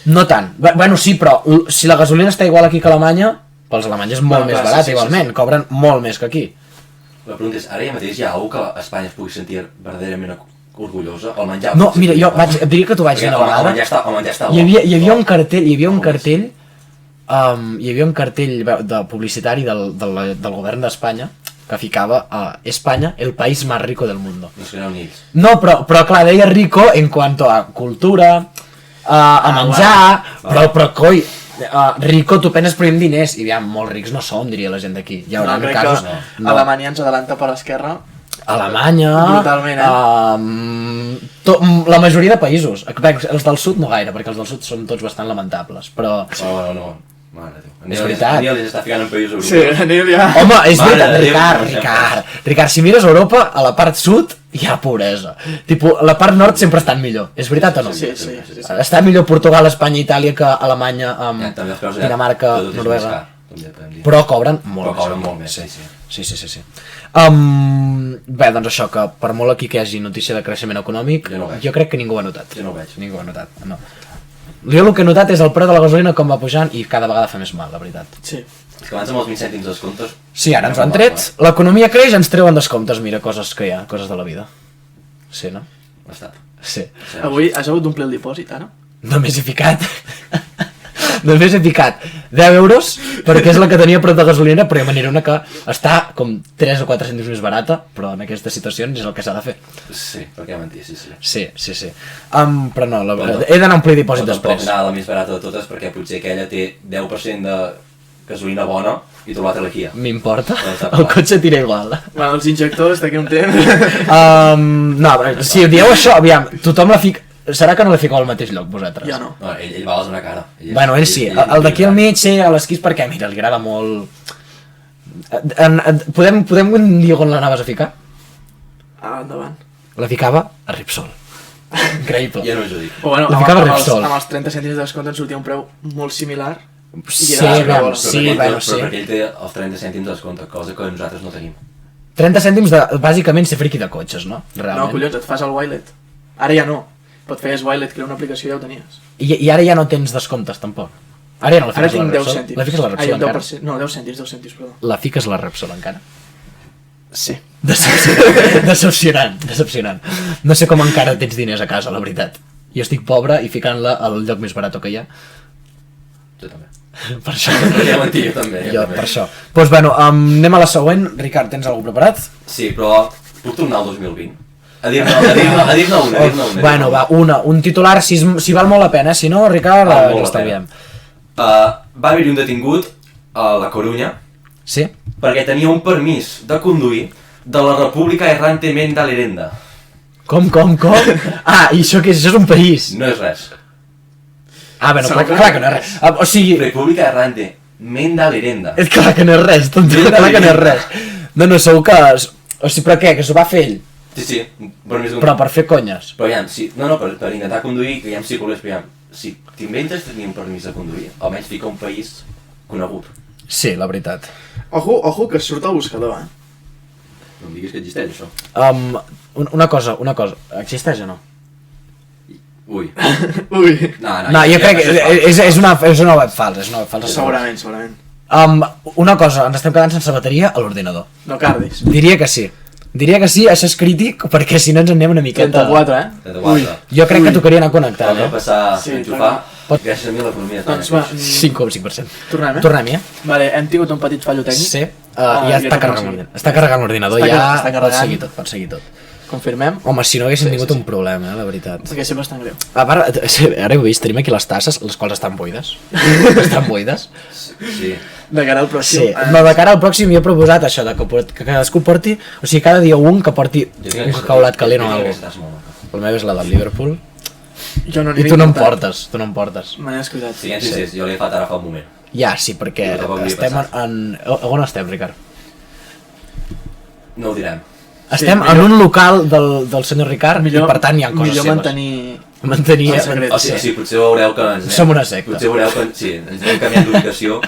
No tant. Bueno, sí, però si la gasolina està igual aquí que a Alemanya, pels alemanys és molt més barat, igualment, cobren molt més que aquí. La pregunta és, ara ja mateix hi ha algú que a Espanya es pugui sentir verdaderament orgullosa? El menjar... No, mira, jo et diria que t'ho vaig dir una vegada. El menjar està bo. Hi havia un cartell de publicitari del govern d'Espanya que ficava a Espanya el país más rico del mundo. No es creuen ells. No, però clar, deia rico en cuanto a cultura, a menjar, però coi, rico tu penes però amb diners, i aviam, molt rics no som, diria la gent d'aquí. Hi haurà casos... Alemanya ens adelanta per l'esquerra. Alemanya... Brutalment, la majoria de països. Els del sud no gaire, perquè els del sud són tots bastant lamentables, però... No. Mare Déu. És veritat. Anil està ficant en països europeus. Sí, Anil ja... Home, és veritat, Ricard, si mires Europa, a la part sud hi ha pobresa. Tipo, la part nord sempre estan millor. És veritat o no? Sí. Està millor Portugal, Espanya, Itàlia que Alemanya, Dinamarca, Noruega. Però cobren molt més. Sí. Bé, doncs això, que per molt aquí que hi hagi notícia de creixement econòmic, jo crec que ningú ho ha notat. Jo no ho veig. Ningú ho ha notat, no. Jo el que he notat és el preu de la gasolina com va pujant i cada vegada fa més mal, la veritat. Sí. És que abans amb els 20 cèntims de descomptes... Sí, ara ens han tret, l'economia creix, ens treuen descomptes, mira, coses que hi ha, coses de la vida. Sí, no? L'estat. Sí. Avui has hagut d'omplir el dipòsit, ara? Només he ficat 10 euros perquè és la que tenia prop de gasolina, però hi ha manera una que està com 3 o 4 cèntims més barata, però en aquestes situacions és el que s'ha de fer. Sí, perquè mentir, sí. Sí. Però no, he d'anar a omplir dipòsit després. Tampoc anar la més barata de totes perquè potser aquella té 10% de gasolina bona i tu l'altre la Kia. M'importa? El cotxe tira igual. Bueno, els injectors d'aquí un temps... No, si dieu això, aviam, tothom la fica... Serà que no la fiqueu al mateix lloc, vosaltres? Jo no. No, ell va a la zona cara. Bueno, ell sí. El d'aquí al mig, sí, a l'esquís, perquè, mira, li agrada molt... Podem dir on l'anaves a ficar? Endavant. La ficava a Repsol. Increïble. Ja no us ho dic. Però bueno, la ficava a Repsol. Amb els 30 cèntims de descompte ens sortia un preu molt similar. Sí, però perquè ell té els 30 cèntims de descompte, cosa que nosaltres no tenim. 30 cèntims de, bàsicament, ser friqui de cotxes, no? Realment. No, collons, et fas el Wilet. Ara ja no. Però et feies Wilet, que era una aplicació i ja ho tenies. I ara ja no tens descomptes, tampoc. Ara ja no la fiques a la Repsol. Cèntims. La fiques a la Repsol encara? No, 10 cèntims, perdó. La fiques a la Repsol encara? Sí. Decepcionant. No sé com encara tens diners a casa, la veritat. Jo estic pobre i ficant-la al lloc més barat que hi ha. Jo també. Per això. Ja mentir, jo també. Per això. Doncs bueno, anem a la següent. Ricard, tens alguna preparat? Sí, però puc tornar al 2020? A dir-ne una. Bueno, va, un titular, si val molt la pena, si no, Ricard, l'estalviem. Va haver-hi un detingut a la Corunya. Sí? Perquè tenia un permís de conduir de la República Errantemente de Lerenda. Com? I això què és? Això és un país. No és res. Bueno, clar que no és res. O sigui... República Errantemente de Lerenda. És clar que no és res, tonto, clar que no és res. No, segur que... O sigui, però què? Que s'ho va fer ell? Sí, però per fer conyes. Però aviam, per intentar conduir, que hi ha psicòlegs, però aviam, si t'inventes tenir un permís de conduir, almenys fica un país conegut. Sí, la veritat. Ojo, que surt al buscador, No em diguis que existeix, això. Una cosa, existeix o no? Ui. No, jo crec que és una web falsa, Segurament. Una cosa, ens estem quedant sense bateria a l'ordinador. No cardis. Diria que sí, això és crític, perquè si no ens anem una miqueta... 34, Ui, jo crec que tocaria anar connectant, Vam passar a enxufar, gràcies a mi l'economia d'Espanya. Doncs va, 5,5%. Tornem, Vale, hem tingut un petit fallo tècnic. Sí, ja està carregant l'ordinador, ja pot seguir tot. Confirmem? Home, si no haguéssim tingut un problema, la veritat. Perquè sempre és tan greu. A part, ara heu vist, tenim aquí les tasses, les quals estan buides. Sí. De cara al pròxim. Sí, de cara al pròxim jo he proposat això, que cadascú porti, o sigui, cada dia un que porti un cacaulat calent o alguna cosa. La meva és la del Liverpool. I tu no em portes, Me n'he descuidat. Sí, jo l'he fet ara fa un moment. Ja, sí, perquè estem en... On estem, Ricard? No ho direm. Estem en un local del senyor Ricard i per tant hi ha coses seves. Millor mantenir el secret. O sigui, potser veureu que som una secta. Potser veureu que sí, ens anem canviant d'ubicació.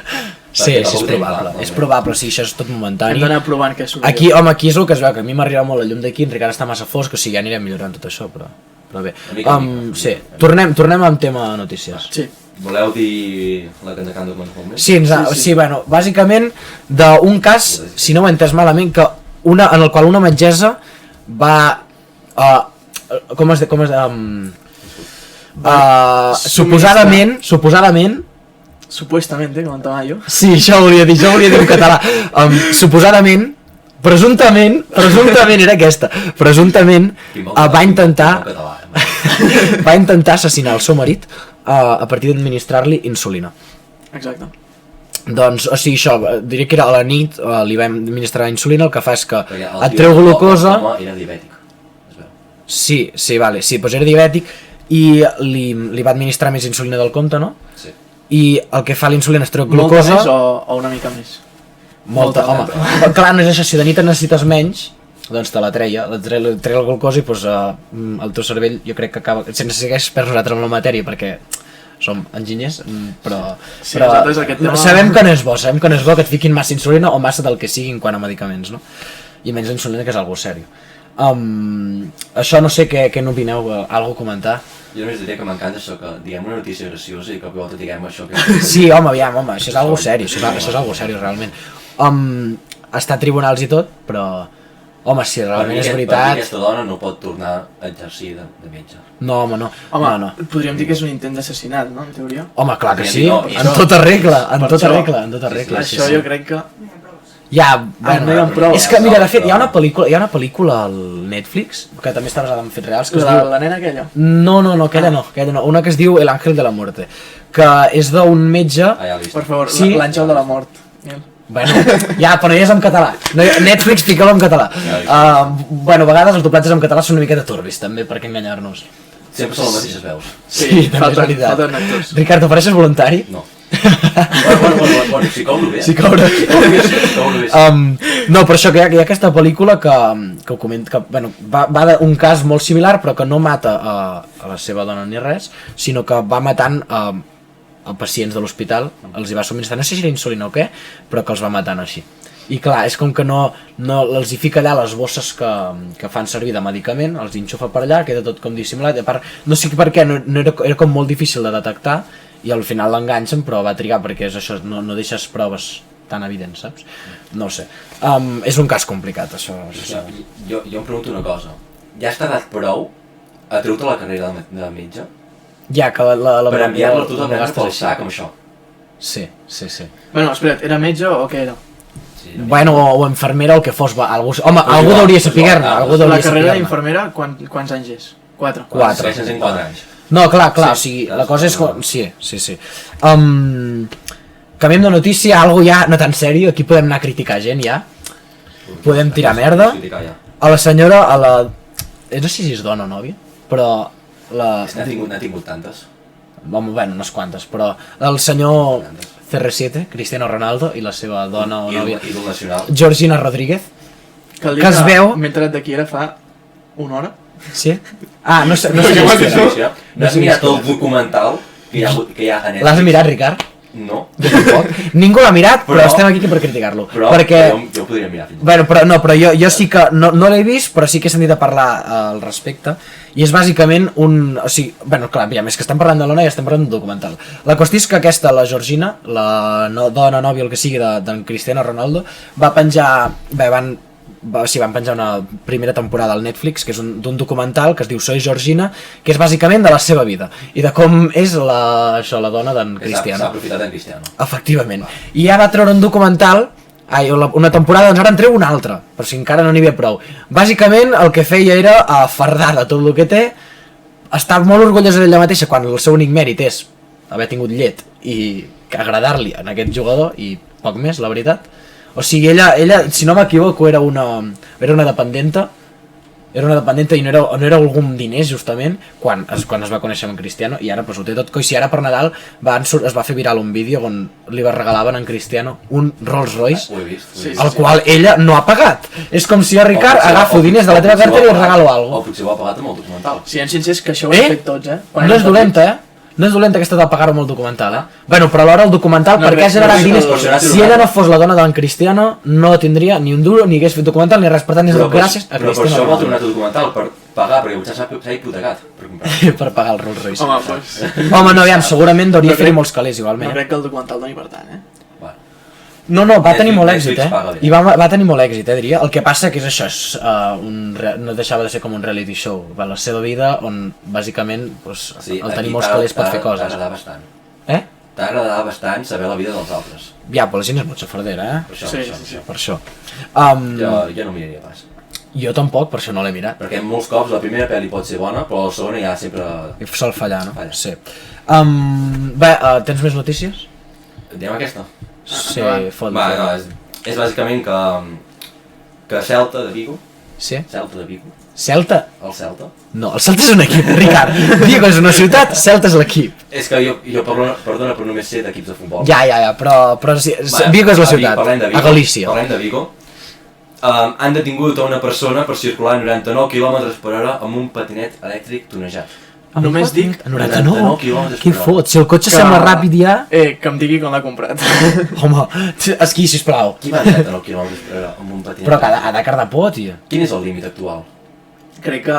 Sí, és probable, sí, això és tot momentani. Hem d'anar provant què surt. Aquí és el que es veu, que a mi m'arriba molt la llum d'aquí, en Ricard està massa fosc, o sigui, ja anirem millorant tot això, però bé. Sí, tornem amb tema notícies. Sí. Voleu dir la que ens acabem de comentar més? Sí, bueno, bàsicament d'un cas, si no ho he entès malament, en el qual una metgessa va... Supuestament, comentava jo. Sí, això ho volia dir en català. Suposadament, presumptament era aquesta. Presumptament va intentar assassinar el seu marit a partir d'administrar-li insulina. Exacte. Doncs, o sigui, això, diria que era a la nit, li vam administrar insulina, el que fa és que et treu glucosa... L'home era diabètic, es veu. Sí, doncs era diabètic i li va administrar més insulina del compte, no? Sí. I el que fa l'insulina és treu glucosa... Molta més o una mica més? Molta, home. Clar, no és això, si de nit necessites menys, doncs te la treia la glucosa i doncs el teu cervell jo crec que acaba... Sense seguir per nosaltres amb la matèria, perquè som enginyers, però sabem que no és bo, que et fiquin massa insulina o massa del que sigui en quant a medicaments, no? I menys insulina, que és algo sèrio. Això no sé què n'opineu, algo a comentar? Jo només diria que m'encanta això, que diguem una notícia graciosa i que a volta diguem això que... Sí, home, això és algo sèrio, això és algo sèrio, realment. Està a tribunals i tot, però... Home, si realment és veritat... Per mi aquesta dona no pot tornar a exercir de metge. No, home, no. Home, podríem dir que és un intent d'assassinat, no, en teoria? Home, clar que sí, en tota regla. Això jo crec que... Ja, bueno, és que mira, de fet, hi ha una pel·lícula al Netflix, que també està basada en fets reals, que es diu... La nena aquella? No, aquella no, una que es diu El Ángel de la Muerte, que és d'un metge... Per favor, l'àngel de la mort. Bueno, ja, però ja és en català. Netflix, fica-lo en català. Bueno, a vegades els doblatges en català són una miqueta turbis, també, per què enganyar-nos. Sempre són les mateixes veus. Sí, també és veritat. Ricard, t'ofereixes voluntari? No. Bueno, si cobro bé. Si cobro bé. No, però això, que hi ha aquesta pel·lícula que comenta, que va d'un cas molt similar, però que no mata a la seva dona ni res, sinó que va matant a pacients de l'hospital, els hi va subministrar, no sé si era insulina o què, però que els va matant així. I clar, és com que no els hi fica allà les bosses que fan servir de medicament, els enxufa per allà, queda tot com dissimulat, i a part, no sé per què, era com molt difícil de detectar, i al final l'enganxen, però va trigar, perquè és això, no deixes proves tan evidents, saps? No ho sé. És un cas complicat, això. Jo em pregunto una cosa, ja has tardat prou a treure la carrera de metge? Ja, que per enviar-la totalment pel sac amb això. Sí. Bueno, espera't, era metge o què era? Bueno, o infermera o el que fos, algú hauria de saber-ne. La carrera d'infermera, quants anys és? 4. 4 anys. No, clar, o sigui, la cosa és... Sí. Canviem de notícia, algo ja no tan sèrio, aquí podem anar a criticar gent, ja. Podem tirar merda. A la senyora, no sé si és dona o nòvia, però... N'ha tingut tantes. Bueno, unes quantes, però el senyor CR7, Cristiano Ronaldo, i la seva dona o nòvia, Georgina Rodríguez, que es veu... M'he entrat d'aquí ara fa una hora. Sí? No sé què vol dir això. No has mirat el documental que hi ha a Netflix? L'has mirat, Ricard? No. Jo tampoc. Ningú l'ha mirat, però estem aquí per criticar-lo. Però jo podria mirar fins. Bueno, però jo sí que no l'he vist, però sí que he sentit a parlar al respecte, i és bàsicament o sigui, bueno, clar, és que estem parlant de l'ona i estem parlant d'un documental. La qüestió és que aquesta, la Georgina, la dona, nòvia, el que sigui d'en Cristiano Ronaldo, va penjar, van penjar una primera temporada al Netflix, que és d'un documental que es diu Soy Georgina, que és bàsicament de la seva vida i de com és la dona d'en Cristiano. S'ha aprofitat d'en Cristiano. Efectivament. I ja va treure un documental, una temporada, doncs ara en treu una altra, però si encara no n'hi havia prou. Bàsicament el que feia era fardar de tot el que té, estar molt orgullosa d'ella mateixa quan el seu únic mèrit és haver tingut llet i agradar-li en aquest jugador, i poc més, la veritat. O sigui, ella si no m'equivoco, era una dependenta, i no era algun diners, justament, quan es va conèixer amb en Cristiano, i ara pues, ho té tot coi. Si ara per Nadal es va fer viral un vídeo on li regalaven a en Cristiano un Rolls Royce, el qual ella no ha pagat. És com si jo, Ricard, agafo diners de la teva cartera i et regalo alguna cosa. O potser ho ha pagat amb el documental. Siguem sincers que això ho hem fet tots, No és dolenta, No és dolenta aquesta de pagar-ho amb el documental, Bueno, però alhora el documental, perquè ha generat diners... Si ella no fos la dona d'en Cristiano, no tindria ni un duro, ni hagués fet documental, ni res. Per tant, és gràcies a Cristiano. Però per això vol tornar el documental, per pagar, perquè potser s'ha hipotecat per comprar. Per pagar el Rolls Royce. Home, pues... Home, no, aviam, segurament hauria fer molts calés, igualment. No crec que el documental doni per tant, No, va tenir molt èxit, I va tenir molt èxit, diria. El que passa que és això, no deixava de ser com un reality show, la seva vida, on bàsicament el tenir molts calés pot fer coses. T'ha agradat bastant. T'ha agradat bastant saber la vida dels altres. Ja, però la gent és molt xafardera, Per això. Jo no miraria pas. Jo tampoc, per això no l'he mirat. Perquè molts cops la primera pel·li pot ser bona, però la segona ja sempre... Sol fallar, no? Sí. Bé, tens més notícies? Diem aquesta? Sí, fot. No, és bàsicament que Celta de Vigo... Sí? Celta de Vigo. Celta? El Celta? No, el Celta és un equip, Ricard. Vigo és una ciutat, Celta és l'equip. És que jo perdona, però només sé d'equips de futbol. Ja, però Vigo és la ciutat, a Galícia. Parlem de Vigo. Han detingut a una persona per circular a 99 km/h amb un patinet elèctric tunejat. Només dic... A 99 km/h. Què fot? Si el cotxe sembla ràpid ja... Que em digui com l'ha comprat. Home, esquí, sisplau. Qui va a 99 km/h amb un patinet? Però ha de cardar por, tio. Quin és el límit actual? Crec que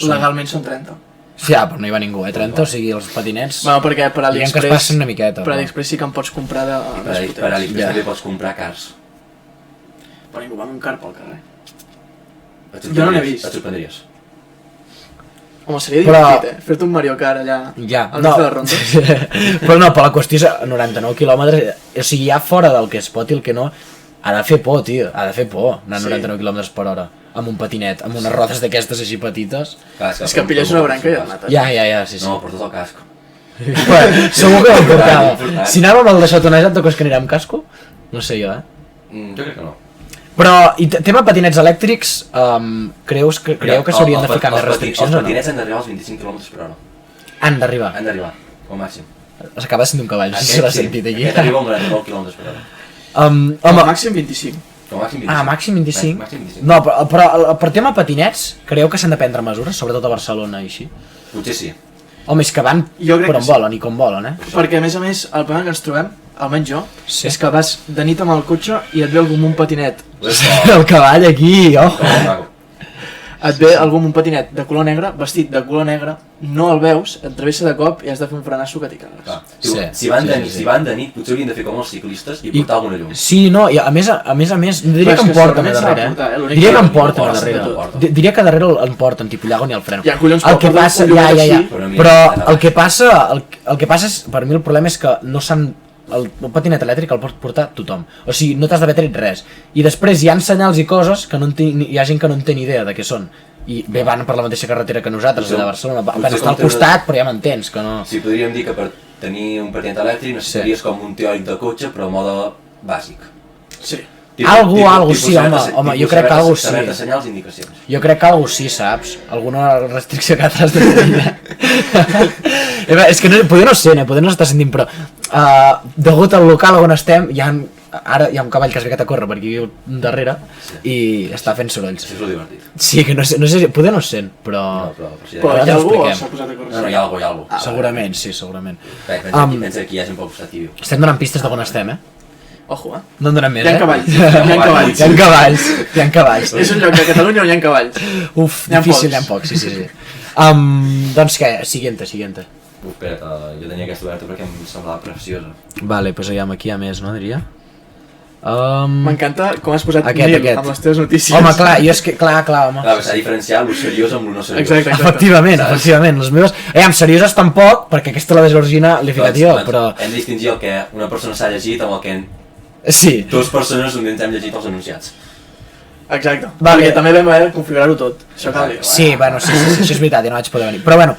legalment són 30. Sí, però no hi va ningú, 30, o sigui, els patinets... Bueno, perquè per AliExpress... que es passen una miqueta. Per AliExpress sí que en pots comprar de... Per AliExpress també pots comprar cars. Però ningú va amb un car pel carrer. Jo no n'he vist. Et sorprendries. Home, seria divertit, fer-te un Mario Kart allà al mig de la ronda. Però no, però la qüestió és 99 quilòmetres, o sigui, ja fora del que es pot i el que no, ha de fer por, tio, ha de fer por anar a 99 km/h amb un patinet, amb unes rodes d'aquestes així petites. És que pilles una branca i et mates. Ja, sí. No, portes el casco. Segur que ho portava. Si anàvem al deixar tonejat, de cos que anirà amb casco? No sé jo, Jo crec que no. Però, i tema patinets elèctrics, creieu que s'haurien de ficar més restriccions o no? Els patinets han d'arribar als 25 km/h. Han d'arribar? Han d'arribar, com màxim. S'acaba sent un cavall, si se l'ha sentit aquí. Aquest arriba amb 99 km/h. Home, màxim 25. Màxim 25? No, però per tema patinets, creieu que s'han de prendre mesures, sobretot a Barcelona i així? Potser sí. Home, és que van per on volen i com volen, Perquè, a més, el problema que ens trobem, almenys jo, és que vas de nit amb el cotxe i et ve algú amb un patinet. El cavall aquí, Et ve algú amb un patinet de color negre, vestit de color negre, no el veus, et travessa de cop i has de fer un frenasso que t'hi cagues. Si van de nit, potser haurien de fer com els ciclistes i portar alguna llum. Sí, no, i a més, diria que em porten a darrere. Diria que em porten a darrere. Diria que a darrere em porten, tipus llago ni el freno. El que passa, però el que passa és, per mi el problema és que no s'han... El patinet elèctric el pot portar tothom, o sigui, no t'has d'haver tret res, i després hi ha senyals i coses que hi ha gent que no en té ni idea de què són, i bé, van per la mateixa carretera que nosaltres, de Barcelona, van estar al costat, però ja m'entens que no... Sí, podríem dir que per tenir un patinet elèctric necessitaries com un teòric de cotxe, però a mode bàsic. Sí. Algo sí, home, jo crec que algo sí. Saber de senyals i indicacions. Jo crec que algo sí, saps? Alguna restricció que t'has de tenir. És que poder no sé, poder no s'està sentint, però degut al local on estem, ara hi ha un cavall que es ve que corre per aquí darrere i està fent sorolls. Això és lo divertit. Sí, que no sé, poder no es sent, però... Però hi ha algú o s'ha posat a córrer? No, hi ha algú. Segurament, sí, segurament. Pensa que hi hagi un poc actiu. Estem donant pistes d'on estem, Ojo, No en donem més, Hi ha cavalls. Hi ha cavalls. És un lloc de Catalunya on hi ha cavalls. Uf, difícil, hi ha pocs, sí. Doncs què, siguiente. Espera't, jo tenia aquesta oberta perquè em semblava preciosa. Vale, doncs aviam, aquí hi ha més, no, diria? M'encanta com has posat aquest. Amb les teves notícies. Home, clar, jo és que... Clar, home. Clar, s'ha diferenciat lo seriós amb lo no seriós. Exacte. Efectivament, les meves... Aviam, serioses tampoc, perquè aquesta la de Georgina l'he ficat jo, però... Hem de distingir el que una persona s'ha llegit amb el que... Sí. Dues persones on ens hem llegit els anunciats. Exacte, perquè també vam haver de configurar-ho tot. Això cal dir. Sí, bueno, sí, això és veritat, ja no vaig poder venir. Però bueno,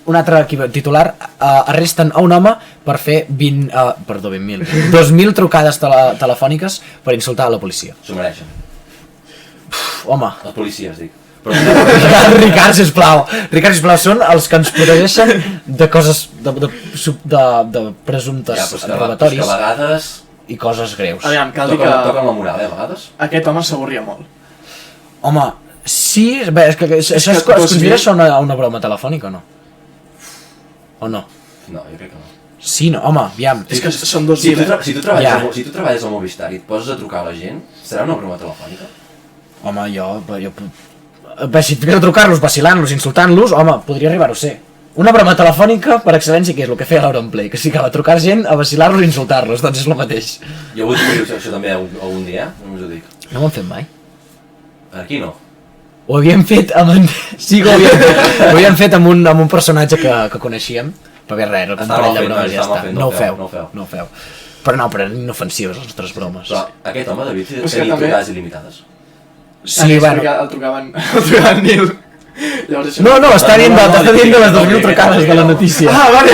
un altre titular, arresten a un home per fer 2.000 trucades telefòniques per insultar a la policia. S'ho mereixen. Home. Els policies, dic. Ricard, sisplau, són els que ens protegeixen de coses, de presumptes robatoris. Que a vegades... I coses greus. Aviam, cal dir que... Toquen la moral, a vegades. Aquest home s'avorria molt. Home, sí, bé, és que això es considera això una broma telefònica o no? O no? No, jo crec que no. Sí, no, home, aviam. És que són dos si tu treballes al Movistar i et poses a trucar a la gent, serà una broma telefònica? Home, si et fiques a trucar-los, vacilant-los, insultant-los, home, podria arribar-ho a ser. Una broma telefònica, per excel·lència, que és el que feia l'Auronplay, que sí que va trucar gent, a vacilar-los i insultar-los, doncs és el mateix. Jo vull dir això també algun dia, només ho dic. No ho hem fet mai. Aquí no. Ho havíem fet amb... Sí que ho havíem fet amb un personatge que coneixíem, però bé, res, era un parell de bromes i ja està. No ho feu. Però no, però eren inofensives les nostres bromes. Però aquest home, David, tenia trucades il·limitades. Sí, bueno. El trucaven Nil. No, està dient de les 2.000 trucades de la notícia. Ah, vale.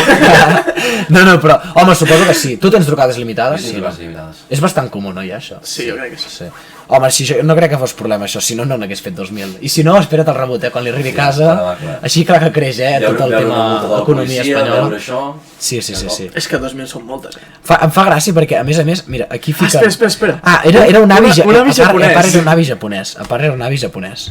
No, però, home, suposo que sí. Tu tens trucades limitades? Sí, limitades. És bastant comú, no, ja, això? Sí, jo crec que sí. Home, no crec que fos problema, això, si no n'hagués fet 2.000. I si no, espera't el rebut, quan li arribi a casa, així clar que creix, tot el tema economia espanyola. Sí. És que 2.000 són moltes, Em fa gràcia perquè, a més, mira, aquí fica... Espera. Era un avi japonès. A part era un avi japonès.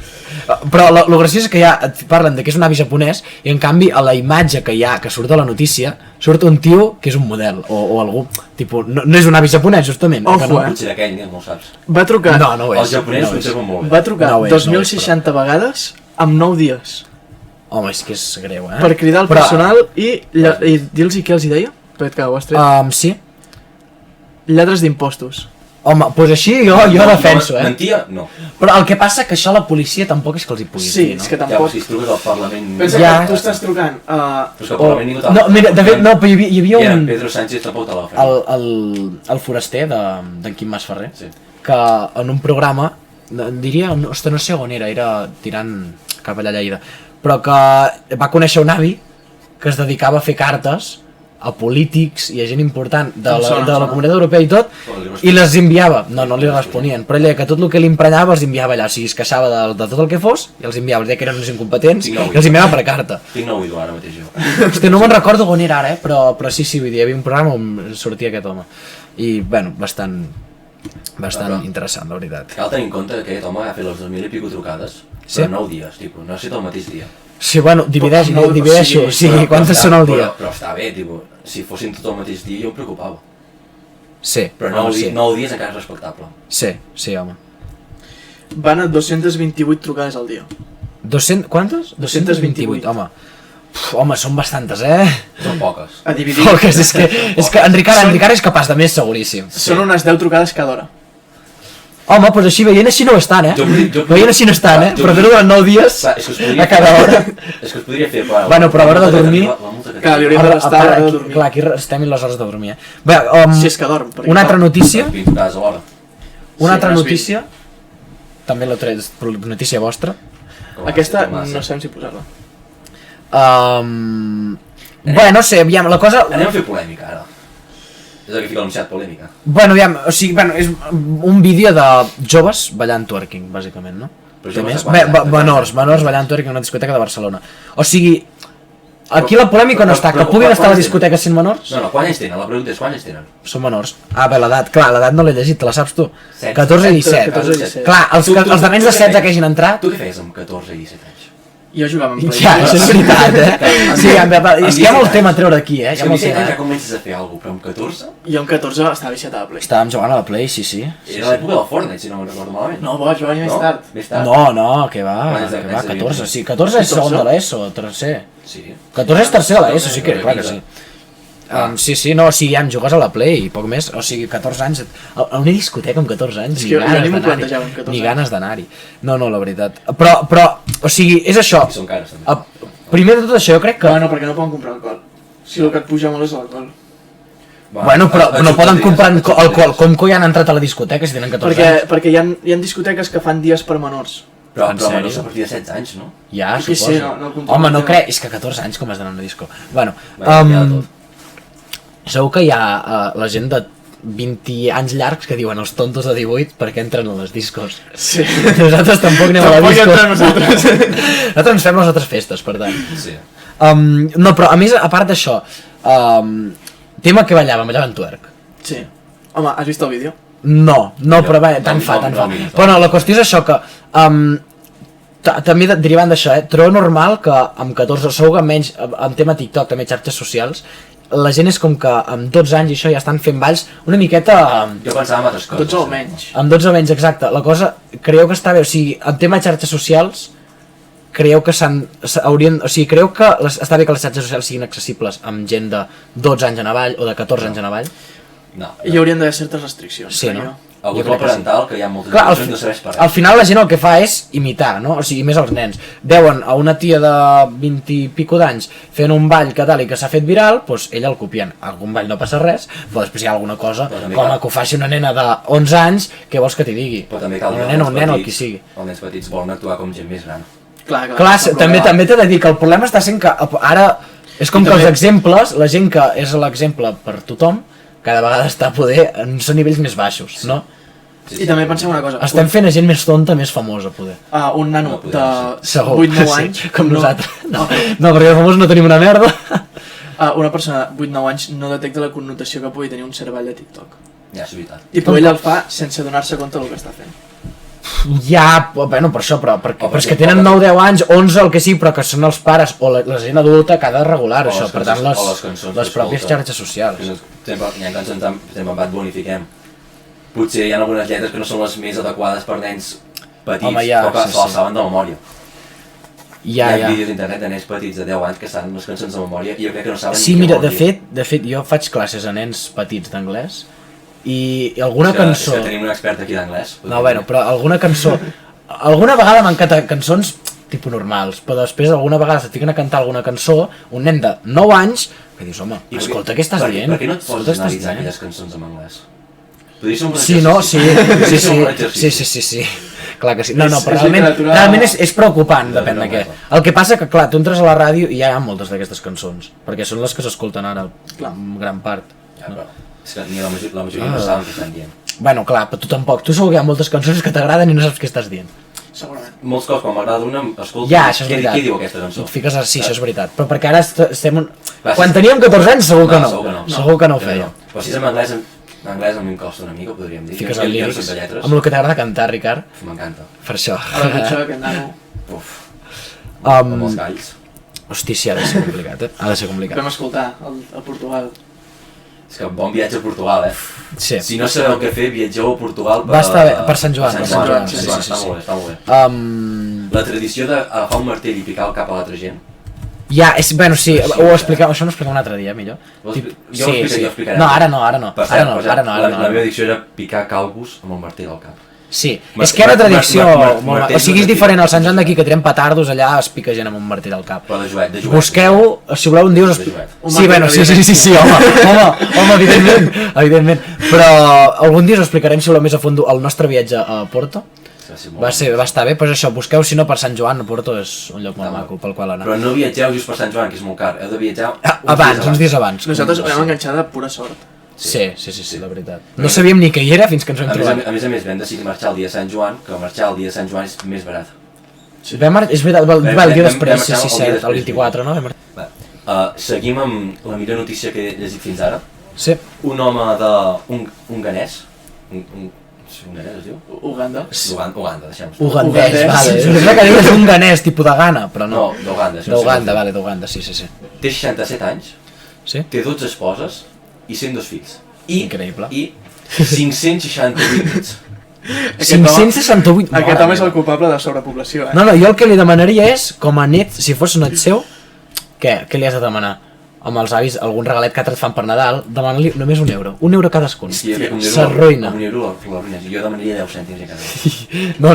Però el graciós és que ja et parlen que és un avi japonès i en canvi a la imatge que hi ha, que surt a la notícia, surt un tio que és un model o algú, tipus, no és un avi japonès justament. Ojo, potser d'aquell, no ho saps. Va trucar... No ho és. Els japonesos conserven molt bé. Va trucar 2.060 vegades en 9 dies. Home, és que és greu, Per cridar al personal i dir-los què els hi deia? Perquè ho has tret. Sí. Lladres d'impostos. Home, doncs així jo defenso, Mentia? No. Però el que passa que això la policia tampoc és que els hi pugui dir, no? Sí, és que tampoc... Ja, si truques al Parlament... Pensa que tu estàs trucant a... Però és que al Parlament ningú t'ha... No, mira, de fet, no, però hi havia un... Pedro Sánchez tampoc te l'ha fet. El foraster d'en Quim Masferrer, sí. Que en un programa, diria, no sé on era tirant cap allà a Lleida, però que va conèixer un avi que es dedicava a fer cartes a polítics i a gent important de la Comunitat Europea i tot, i les enviava, no li responien, però ella que tot el que li emprenyava els enviava allà, o sigui, es queixava de tot el que fos i els enviava, deia que eren uns incompetents i els enviava per carta. Tinc no oïdo ara mateix jo. Hosti, no me'n recordo on era ara, però sí, vull dir, hi havia un programa on sortia aquest home i, bueno, bastant interessant, la veritat. Cal tenir en compte que aquest home ha fet les 2.000 i pico trucades, però 9 dies, tipus, no ha estat el mateix dia. Sí, bueno, divideixo, sí, quantes són al dia? Però està bé, tipus, si fossin tot el mateix dia jo em preocupava. Sí. Però 9 dies encara és respectable. Sí, home. Van a 228 trucades al dia. Quantes? 228, home. Home, són bastantes, Són poques. A dividir. Poques, és que en Ricard és capaç de més, seguríssim. Són unes 10 trucades cada hora. Home, doncs així veient així no estan, Veient així no estan, però fer-ho durant 9 dies a cada hora. És que es podria fer, bueno, però a l'hora de dormir... Clar, li hauríem d'estar a l'hora de dormir. Clar, aquí estem les hores de dormir, Si és que dorm. Una altra notícia... Una altra notícia... També la tret, notícia vostra. Aquesta no sabem si posar-la. Bé, no sé, aviam, la cosa... Anem a fer polèmica, ara. És el que fica l'anunciat, polèmica. Bueno, aviam, o sigui, és un vídeo de joves ballant twerking, bàsicament, no? Menors ballant twerking en una discoteca de Barcelona. O sigui, aquí la polèmica no està, que puguin estar a la discoteca sent menors? No, quants anys tenen? La pregunta és quants anys tenen? Són menors. Ah, bé, l'edat, clar, l'edat no l'he llegit, te la saps tu? 14 i 17. Clar, els de menys de 16 que hagin entrat... Tu què feies amb 14 i 17 anys? Jo jugava amb Play. Ja, això és veritat, Sí, és que hi ha molt tema a treure aquí, És que amb 17 anys ja comences a fer alguna cosa, però amb 14? Jo amb 14 estava viciat a la Play. Estàvem jugant a la Play, sí. Era l'època del Fortnite, si no me'n recordo malament. No, boig, va venir més tard. No, que va, 14, sí, 14 és segon de l'ESO, tercer. Sí. 14 és tercer de l'ESO, sí que, clar que sí. Sí, no, o sigui, ja em jugues a la Play i poc més, o sigui, 14 anys, a una discoteca amb 14 anys, ni ganes d'anar-hi. No, la veritat. Però, o sigui, és això. I són cares, també. Primer de tot això, jo crec que... Bueno, perquè no poden comprar alcohol. Si el que et puja molt és l'alcohol. Bueno, però no poden comprar alcohol, com que ja han entrat a la discoteca si tenen 14 anys? Perquè hi ha discoteques que fan dies per menors. Però menors a partir de 16 anys, no? Ja, suposo. Sí, home, no crec, és que 14 anys com has d'anar a una disco. Bueno, segur que hi ha la gent de 20 anys llargs que diuen els tontos de 18 perquè entren a les discos. Sí. Nosaltres tampoc anem a la disco. Tampoc entrem nosaltres. Nosaltres ens fem les altres festes, per tant. Sí. No, però a més, a part d'això, tema que ballaven twerk. Sí. Home, has vist el vídeo? No, però bé, tant fa. Però no, la qüestió és això que... també derivant d'això, trobo normal que amb 14, segur que menys, en tema TikTok, també xarxes socials, la gent és com que amb 12 anys i això ja estan fent balls una miqueta... Jo pensava en altres coses. 12 o menys. Amb 12 o menys, exacte. La cosa, creieu que està bé, o sigui, en tema de xarxes socials, creieu que creieu que està bé que les xarxes socials siguin accessibles amb gent de 12 anys en avall o de 14 anys en avall? No. Hi haurien d'haver certes restriccions. Sí, no? El control parental, que hi ha moltes restriccions, no serveix per res. Al final la gent el que fa és imitar, no? O sigui, més els nens. Veuen a una tia de 20 i pico d'anys fent un ball que tal i que s'ha fet viral, doncs ella el copien. Algun ball no passa res, però després hi ha alguna cosa, com que ho faci una nena de 11 anys, què vols que t'hi digui? Però també cal una nena, un nen o qui sigui. Els nens petits volen actuar com gent més gran. Clar, també t'he de dir que el problema està sent que ara és com que els exemples, la gent que és l'exemple per tothom, cada vegada està a poder en nivells més baixos, no? I també pensem una cosa. Estem fent a gent més tonta, més famosa, poder. Un nano de 8-9 anys... Com nosaltres. No, perquè els famosos no tenim una merda. Una persona de 8-9 anys no detecta la connotació que pugui tenir un cervell de TikTok. Ja, és veritat. I ell el fa sense donar-se compte del que està fent. Ja, bueno, per això, però és que tenen 9-10 anys, 11, el que sigui, però que són els pares o la gent adulta que ha de regular això, per tant les pròpies xarxes socials. Hi ha cançons amb Bad Bunny, fiquem. Potser hi ha algunes lletres que no són les més adequades per nens petits, però que se les saben de memòria. Hi ha vídeos d'internet de nens petits de 10 anys que saben les cançons de memòria i jo crec que no saben ni què vol dir. Sí, mira, de fet, jo faig classes a nens petits d'anglès i alguna cançó... És que tenim un expert aquí d'anglès. No, bueno, però alguna cançó... Alguna vegada m'han cantat cançons tipus normals, però després alguna vegada se't fiquen a cantar alguna cançó, un nen de 9 anys, que dius, home, escolta, què estàs dient? Per què no et poses a analitzar aquelles cançons en anglès? Sí, clar que sí. No, però realment és preocupant, depèn de què. El que passa que, clar, tu entres a la ràdio i ja hi ha moltes d'aquestes cançons, perquè són les que s'escolten ara, en gran part. Ja, però és que ni la majoria no saben què estan dient. Bueno, clar, però tu tampoc. Tu segur que hi ha moltes cançons que t'agraden i no saps què estàs dient. Segurament. Molts cops, quan m'agrada una, escolto, què diu aquesta cançó? Et fiques sí, això és veritat. Però perquè ara estem... Quan teníem 14 anys segur que no. Segur que no ho feia. Però si és en anglès a mi em costa una mica, podríem dir. Fiques el lírics, amb el que t'agrada cantar, Ricard. M'encanta. Per això. A la pitjor que nano. Amb els galls. Hosti, sí, ha de ser complicat, Ha de ser complicat. Vam escoltar a Portugal. És que bon viatge a Portugal, Sí. Si no sabeu què fer, viatgeu a Portugal va estar bé, per Sant Joan. Sí, està molt bé. La tradició de agafar un martell i picar el cap a l'altra gent. Ja, bueno, sí, això ho explicava un altre dia, millor. Jo ho explicaré. No, ara no. La meva dicció era picar calvos amb el martell al cap. Sí, és que era tradició, o sigui, és diferent, al Sant Joan d'aquí que tirem petardos, allà es pica gent amb un martell al cap. Però de joet. Busqueu, si voleu un dia us... Sí, bueno, sí, home, evidentment. Però algun dia us explicarem, si voleu més a fons, el nostre viatge a Porto. Va estar bé, però això, busqueu, si no, per Sant Joan, Porto és un lloc molt maco pel qual anar. Però no viatgeu just per Sant Joan, que és molt car, heu de viatjar uns dies abans. Nosaltres vam enganxar de pura sort. Sí, la veritat. No sabíem ni què hi era fins que ens vam trobar. A més, vam decidir marxar el dia de Sant Joan, que marxar el dia de Sant Joan és més barat. És veritat, el dia després, sí, el 24, no? Seguim amb la millor notícia que he llegit fins ara. Sí. Un home un ganès, un ganès es diu? Uganda, deixem-ho. Ugandès, vale. És que dius un ganès, tipus de Ghana, però no. No, d'Uganda. D'Uganda, sí. Té 67 anys, té 12 esposes i 102 fills. Increïble. I 568 nets. 568? Aquest home és el culpable de sobrepoblació, No, jo el que li demanaria és, com a net, si fos net seu, què li has de demanar? Amb els avis, algun regalet que altres fan per Nadal, demana-li només €1. €1 cadascun. S'arruïna. Jo demanaria 10 cèntims a cada.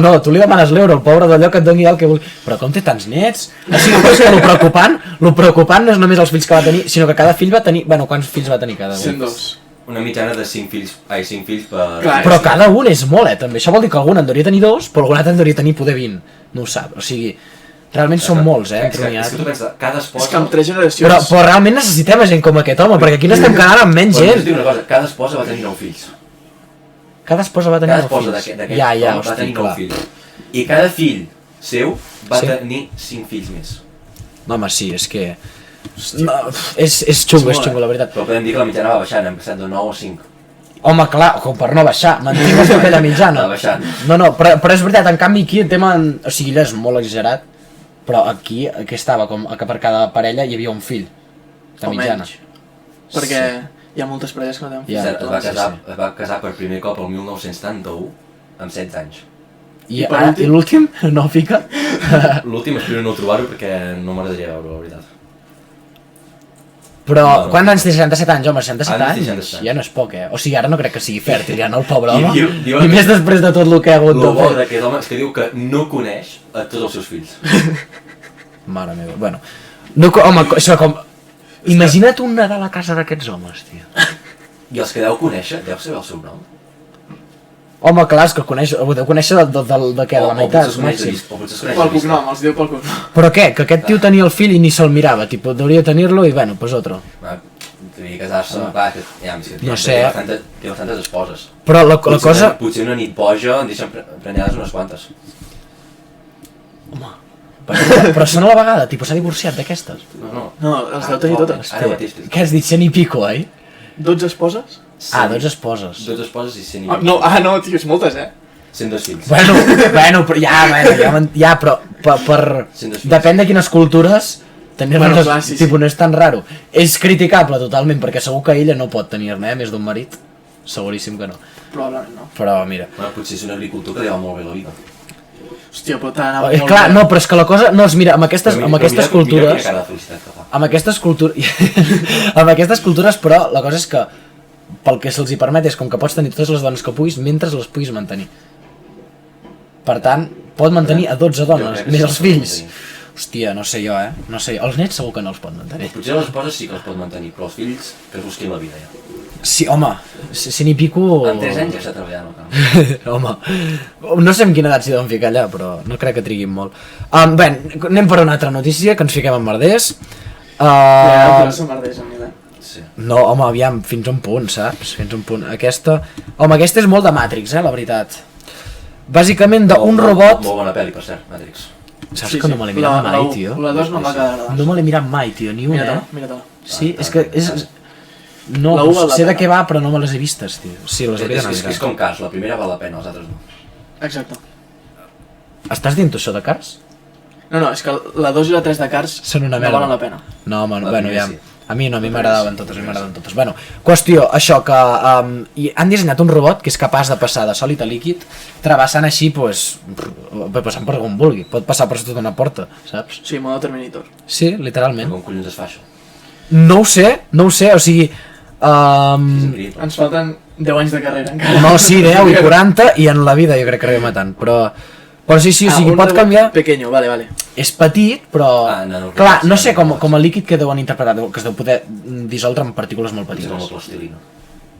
No, tu li demanes l'euro, el pobre d'allò que et doni el que vol. Però com té tants nets? Així que lo preocupant no és només els fills que va tenir, sinó que cada fill va tenir... Bueno, quants fills va tenir cada un? 102. una mitjana de 5 fills per... Clar, Però cada un és molt, també. Això vol dir que algun en hauria tenir 2, però algun altre en hauria tenir poder 20. No ho sap, o sigui... Realment són molts, És que tu penses, cada esposa... És que amb 3 generacions... Però realment necessitem gent com aquest home, perquè aquí n'estem quedant amb menys gent. Però una cosa, cada esposa va tenir 9 fills. Cada esposa va tenir 9 fills. Cada esposa d'aquest va tenir 9 fills. I cada fill seu va tenir 5 fills més. Home, sí, és que... No, és xungo, la veritat. Però podem dir que la mitjana va baixant, hem passat de 9 a 5. Home, clar, com per no baixar, mantingues aquella mitjana. Va baixant. No, però és veritat, en canvi aquí el tema... O sigui, ella és molt exagerat, però aquí estava com que per cada parella hi havia un fill de mitjana. Perquè hi ha moltes parelles que no tenen fills. Es va casar per primer cop el 1971 amb 16 anys. I l'últim no fica? L'últim espero no trobar-ho perquè no m'agradaria veure, la veritat. Però quants anys té? 67 anys, home, 67 anys? anys. Ja no és poc, O sigui, ara no crec que sigui fèrtil, ja no, el pobre home. I més després de tot el que ha hagut de fer. El bo d'aquest home és que diu que no coneix a tots els seus fills. Mare meva, bueno. No, home, això com... Imagina't un Nadal a casa d'aquests homes, tio. I els que deu conèixer, deu saber el seu nom. Home, clar, és que ho deu conèixer de què, de la meitat, màxim. Pel cognom, els diu pel cognom. Però què? Que aquest tio tenia el fill i ni se'l mirava, tipus, hauria tenir-lo i bueno, pues otro. Devia casar-se, clar, que no sé. Té bastantes esposes. Però la cosa... Potser una nit boja en deixen prenyades unes quantes. Home, però són a la vegada, tipus, s'ha divorciat d'aquestes. No, els deu tenir totes. Què has dit, 100 i pico, 12 esposes? 12 esposes. 12 esposes i 100 i pico. No, tio, és moltes, 102 fills. Bueno, però ja, però per... Depèn de quines cultures tenir-ne, tipus, no és tan raro. És criticable totalment, perquè segur que ella no pot tenir-ne, més d'un marit. Seguríssim que no. Probablement no. Però mira... Potser és un agricultor que li va molt bé la vida. Hòstia, però t'ha anat molt clar, no, però és que la cosa... No, mira, amb aquestes cultures... Mira cara de felicitat que fa. Amb aquestes cultures, però, la cosa és que pel que se'ls hi permet és com que pots tenir totes les dones que puguis mentre les puguis mantenir. Per tant, pot mantenir a 12 dones, més els fills. Hòstia, no sé jo, no sé, els nets segur que no els pot mantenir. Potser les esposes sí que els pot mantenir, però els fills que es busquin la vida ja. Sí, home, si n'hi pico... En 3 anys ja està treballant al camp. Home, no sé amb quina edat s'hi deuen ficar allà, però no crec que triguin molt. Bé, anem per una altra notícia, que ens fiquem en merders. Ja, però merders, Emile. Sí. No, home, aviam, fins a un punt, saps? Fins a un punt. Aquesta és molt de Matrix, la veritat. Bàsicament d'un robot... Molt bona pel·li, per cert, Matrix. Saps que no me l'he mirat mai, tio? La 2 no m'ha quedat. No me l'he mirat mai, tio, ni una, Mira-te-la. Sí, és que és... No, sé de què va, però no me les he vistes, tio. Sí, les hauria d'anar a mirar. És com Cars, la primera val la pena, els altres no. Exacte. Estàs dient això de Cars? No, és que la 2 i la 3 de Cars són una merda. No valen la pena. No, home, bueno, ja... A mi no, a mi m'agradaven totes, Bueno, qüestió, això, que han dissenyat un robot que és capaç de passar de sòlid a líquid travessant així, passant per on vulgui. Pot passar per tota una porta, saps? Sí, modo Terminator. Sí, literalment. Com collons es fa això? No ho sé, o sigui... Ens falten 10 anys de carrera encara. No, sí, 10 i 40 i en la vida jo crec que arribem a tant, però sí, o sigui, pot canviar... Pequeño, vale. És petit, però... Clar, no sé com el líquid que deuen interpretar, que es deu poder dissoldre en partícules molt petites. Com la plastilina.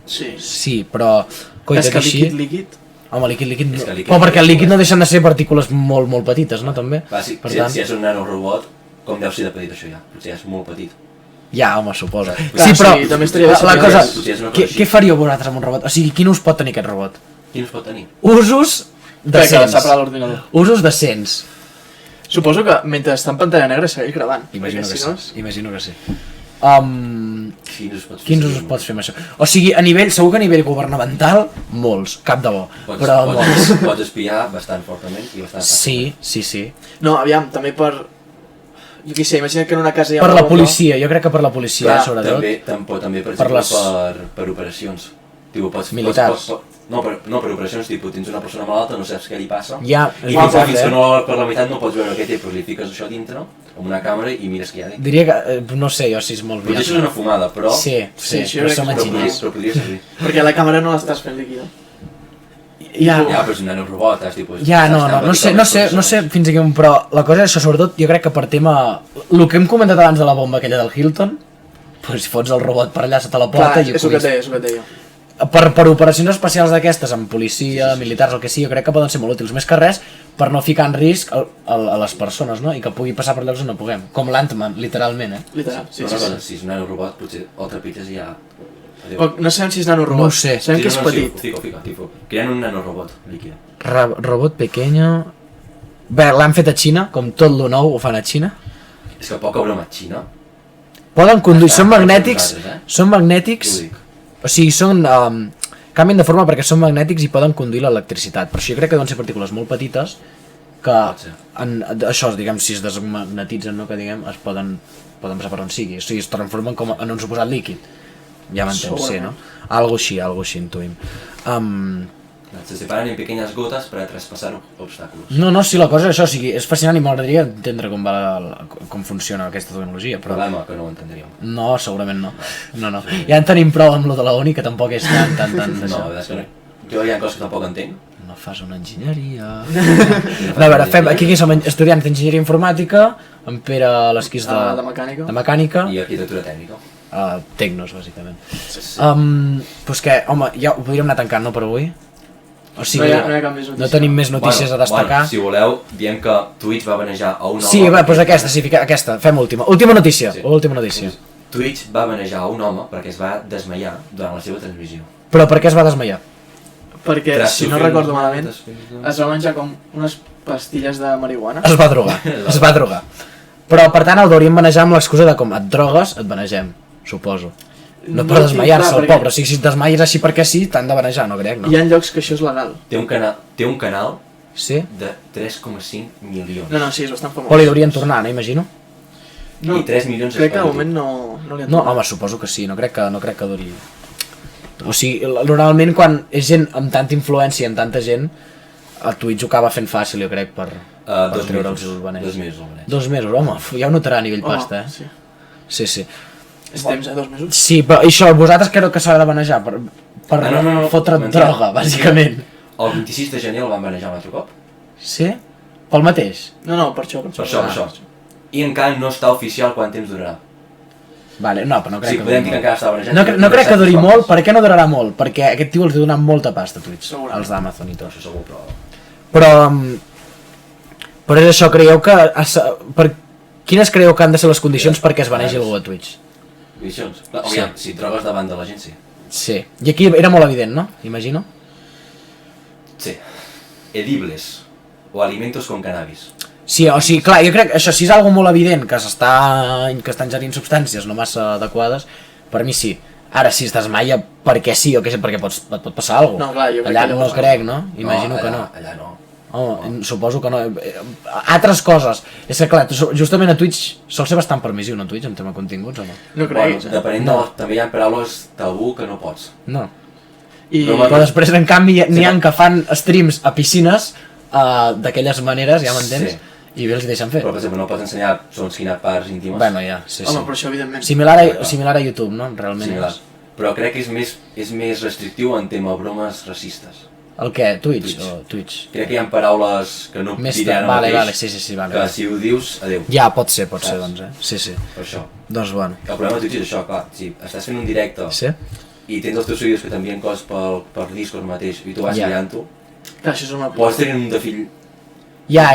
Sí, però... És que líquid... Home, líquid... Però perquè el líquid no deixen de ser partícules molt, molt petites, no, també? Si és un nanorobot, com deu ser de petit això ja? Potser és molt petit. Ja, home, suposa. Sí, però també estaria bé la cosa... Què faríeu vosaltres amb un robot? O sigui, quin ús pot tenir aquest robot? Quin ús pot tenir? Usos decents. L'ordinador. Usos decents. Suposo que mentre està en pantalla negra segueix gravant. Imagino que sí. Quins usos pots fer amb això? O sigui, segur que a nivell governamental, molts, cap de bo. Però molts. Pots espiar bastant fortament i bastant fàcil. Sí. No, aviam, també per... Jo què sé, imagina que en una casa hi ha... Per la policia, jo crec que per la policia, sobretot. També, per exemple, per operacions. Militars. No, per operacions, tens una persona malalta, no saps què li passa. Ja, I fins que no per la meitat no pots veure què té, però li fiques això dintre, amb una càmera i mires què hi ha dintre. Diria que, no sé, jo si és molt viable. Potser és una fumada, però... Sí, però som enginyers. Però podria servir. Perquè la càmera no l'estàs fent líquida. Ja, però és un nanorobot, tipus... Ja, no sé fins a quin... Però la cosa és això, sobretot, jo crec que per tema... El que hem comentat abans de la bomba aquella del Hilton, pues fots el robot per allà sota la porta Clar, és el que et deia. Per operacions especials d'aquestes, amb policia, militars, el que sigui, jo crec que poden ser molt útils, més que res per no ficar en risc a les persones, no? I que pugui passar per llocs on no puguem, com l'Ant-Man, literalment, Literal, sí. Si és un nanorobot, potser el trepitges i ja... No sabem si és nanorobot, no ho sé. sabem que és petit. Fico. Creen un nanorobot líquid. Robot pequeño... Bé, l'han fet a Xina, com tot lo nou ho fan a Xina. És que poca broma a Xina. Poden conduir, són magnètics, o sigui, canvien de forma perquè són magnètics i poden conduir l'electricitat, però això jo crec que deuen ser partícules molt petites que, això, diguem, si es desmagnetitzen, no, que diguem, es poden passar per on sigui, o sigui, es transformen com en un suposat líquid, ja m'entens, sí, no? Algo així intuïm. Se separen en pequeñas gotas para traspasar obstáculos. No, sí, la cosa és això, o sigui, és fascinant i m'agradaria entendre com funciona aquesta tecnologia, però... Problema que no ho entendríem. No, segurament no. No. Ja en tenim prou amb lo de la uni, que tampoc és tan d'això. No, és que jo hi ha coses que tampoc entenc. No fas una enginyeria... No, a veure, aquí som estudiants d'enginyeria informàtica, en Pere a l'esquís de mecànica. I arquitectura tècnica. Tecnos, bàsicament. Doncs què, home, ja ho podríem anar tancant, no, per avui? O sigui, no tenim més notícies a destacar. Si voleu, diem que Twitch va banejar a un home... Sí, doncs aquesta, fem última. Última notícia. Twitch va banejar a un home perquè es va desmaiar durant la seva transmissió. Però per què es va desmaiar? Perquè, si no recordo malament, es va menjar com unes pastilles de marihuana. Es va drogar. Però, per tant, el hauríem banejar amb l'excusa de com et drogues, et banegem, suposo. No per desmaiar-se, el pobre. O sigui, si et desmaies així perquè sí, t'han de banejar, no crec, no? Hi ha llocs que això és legal. Té un canal sí? de 3,5 milions. No, sí, és bastant famós. O li haurien tornat, no, imagino? No, I 3 milions crec que de moment no li han tornat. No, home, suposo que sí, no crec que duri. O sigui, normalment quan és gent amb tanta influència, amb tanta gent, el Twitch ho acaba fent fàcil, jo crec, per treure'ls el baneig. 2 mesos el baneig. 2 mesos, home, ja ho notarà a nivell pasta, Sí. Sí. És temps, 2 mesos? Sí, però això, vosaltres creu que s'ha de banejar per fotre't droga, bàsicament. El 26 de gener el van banejar un altre cop. Sí? Pel mateix? No, per això. Per això. I encara no està oficial quant temps durarà. Vale, no, però no crec que podem dir que encara està banejat. No crec que duri molt, per què no durarà molt? Perquè aquest tio els ha donat molta pasta a Twitch, els d'Amazon i tot. Això segur, però és això, creieu que... Quines creieu que han de ser les condicions perquè es banegi algú a Twitch? Condicions? Si et drogues davant de la gent, sí. Sí, i aquí era molt evident, no? Imagino. Sí. Edibles o alimentos con cannabis. Sí, o sigui, clar, jo crec que això, si és algo molt evident que s'està ingerint substàncies no massa adequades, per mi sí. Ara, si es desmaia perquè sí o perquè et pot passar alguna cosa. No, clar, jo crec allà no crec, no? Imagino que no. Allà no. Suposo que no. Altres coses. És que clar, justament a Twitch sol ser bastant permissiu, no? Twitch, en tema de continguts o no? No crec. Depenent també hi ha paraules tabú que no pots. No. Però després, en canvi, n'hi ha que fan streams a piscines d'aquelles maneres, ja m'entens? Sí. I bé els deixen fer. Però, per exemple, no pots ensenyar segons quines parts íntimes. Bueno, ja, sí. Home, però això evidentment. Similar a YouTube, no? Realment. Similar. Però crec que és més restrictiu en tema bromes racistes. El què? Twitch? Twitch. Crec que hi ha paraules que no diran el mateix, vale, sí, que si ho dius, adeu. Ja, pot ser, doncs, Sí. Per això. Doncs bueno. El problema de Twitch és això, clar, si estàs fent un directe i tens els teus seguidors que t'envien coses per Discord mateix i tu vas mirant-ho, pots tenir un de fill Ja.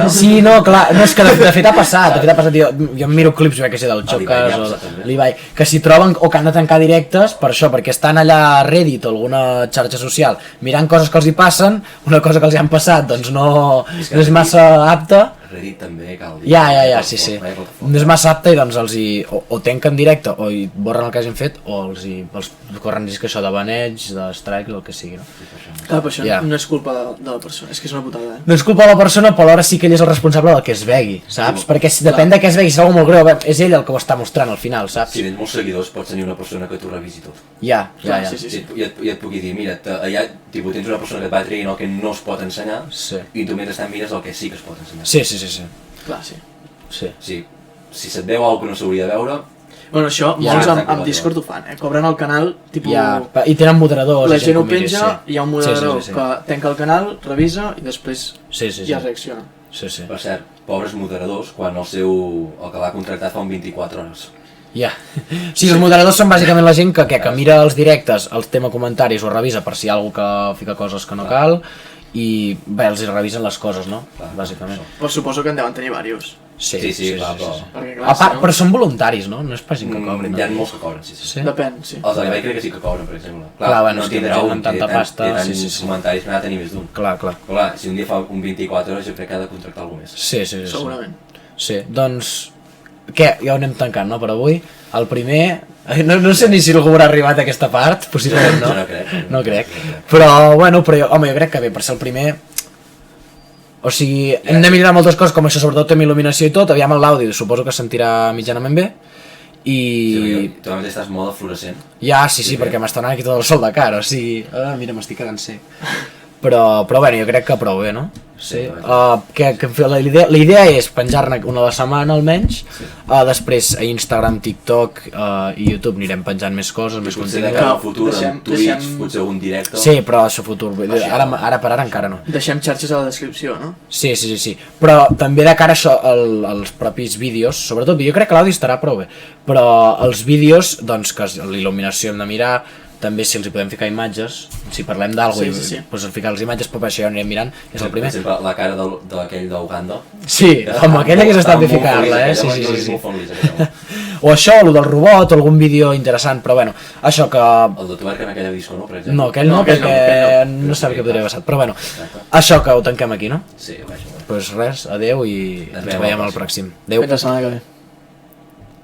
Sí, no, clar, no, és que de fet ha passat, jo em miro clips, que sé, del Xocas o l'Ibai, que s'hi troben o que han de tancar directes per això, perquè estan allà a Reddit o alguna xarxa social mirant coses que els hi passen, una cosa que els hi han passat, doncs no és massa apta. Reddit també cal dir. Ja, sí. No és massa apte i doncs els hi o tanquen directe o hi borren el que hagin fet o els corren risc això de baneig, de strike, el que sigui, no? Clar, però això no és culpa de la persona, és que és una putada, No és culpa de la persona, però alhora sí que ell és el responsable del que es vegui, saps? Perquè si depèn de què es vegui, si és algo molt greu, és ell el que ho està mostrant al final, saps? Si tens molts seguidors pots tenir una persona que t'ho revisi tot. Ja. I et pugui dir, mira, allà tens una persona que et va traient el que no es pot ensenyar i tu mentrestant mires el que sí que es pot ensenyar. Sí. Clar, sí. Si se't veu alguna que no s'hauria de veure... Bueno, això, molts amb Discord ho fan, cobren el canal, tipus... I tenen moderadors. La gent ho penja, hi ha un moderador que tanca el canal, revisa i després ja reacciona. Sí. Per cert, pobres moderadors, quan el que l'ha contractat fa un 24 hores. Ja. Sí, els moderadors són bàsicament la gent que mira els directes, els tema comentaris o revisa per si hi ha algú que fica coses que no cal i bé, els hi revisen les coses, no? Bàsicament. Però suposo que en deuen tenir diversos. Sí, clar, però... Perquè, clar, A part, però són voluntaris, no? No és pas gent que cobrin. Hi ha molts que cobren, sí. Depèn, sí. Els de l'Ibai crec que sí que cobren, per exemple. Clar, bueno, no tindrà gent amb tanta pasta, té tants comentaris, n'ha de tenir més d'un. Clar. Però clar, si un dia fa un 24 hores jo crec que ha de contractar algú més. Sí. Segurament. Sí, doncs... Què? Ja ho anem tancant, no, per avui? El primer... No sé ni si algú haurà arribat a aquesta part, possiblement no. No crec. Però, bueno, home, jo crec que bé, per ser el primer... O sigui, hem de millorar moltes coses, com això, sobretot amb il·luminació i tot, aviam l'àudio, suposo que es sentirà mitjanament bé. I... Sí, tu a més estàs molt fluorescent. Ja, sí, perquè m'està donant aquí tot el sol de cara, o sigui... mira, m'estic quedant sec. Però bueno, jo crec que prou bé, no? Sí. La idea és penjar-ne una a la setmana almenys, després a Instagram, TikTok i YouTube anirem penjant més coses, més contingut. Potser de cara al futur, en Twitch, potser un directe... Sí, però això futur, ara per ara encara no. Deixem xarxes a la descripció, no? Sí, però també de cara a això, als propis vídeos, sobretot, jo crec que l'àudio estarà prou bé, però els vídeos, doncs que l'il·luminació hem de mirar, també si els hi podem ficar imatges, si parlem d'algú i pues, ficar les imatges, però això ja ho anirem mirant, és el primer. Per exemple, la cara d'aquell d'Uganda. Sí, amb aquella que s'està de ficar-la, sí. O això, el del robot, o algun vídeo interessant, però bueno, això que... El de Tuerca en aquella disco, no? Per exemple. No, aquell no, perquè no sabia què podria passar, però bueno, això que ho tanquem aquí, no? Sí, ho veig. Doncs res, adeu i ens veiem al pròxim. Adeu. Fins la setmana que ve.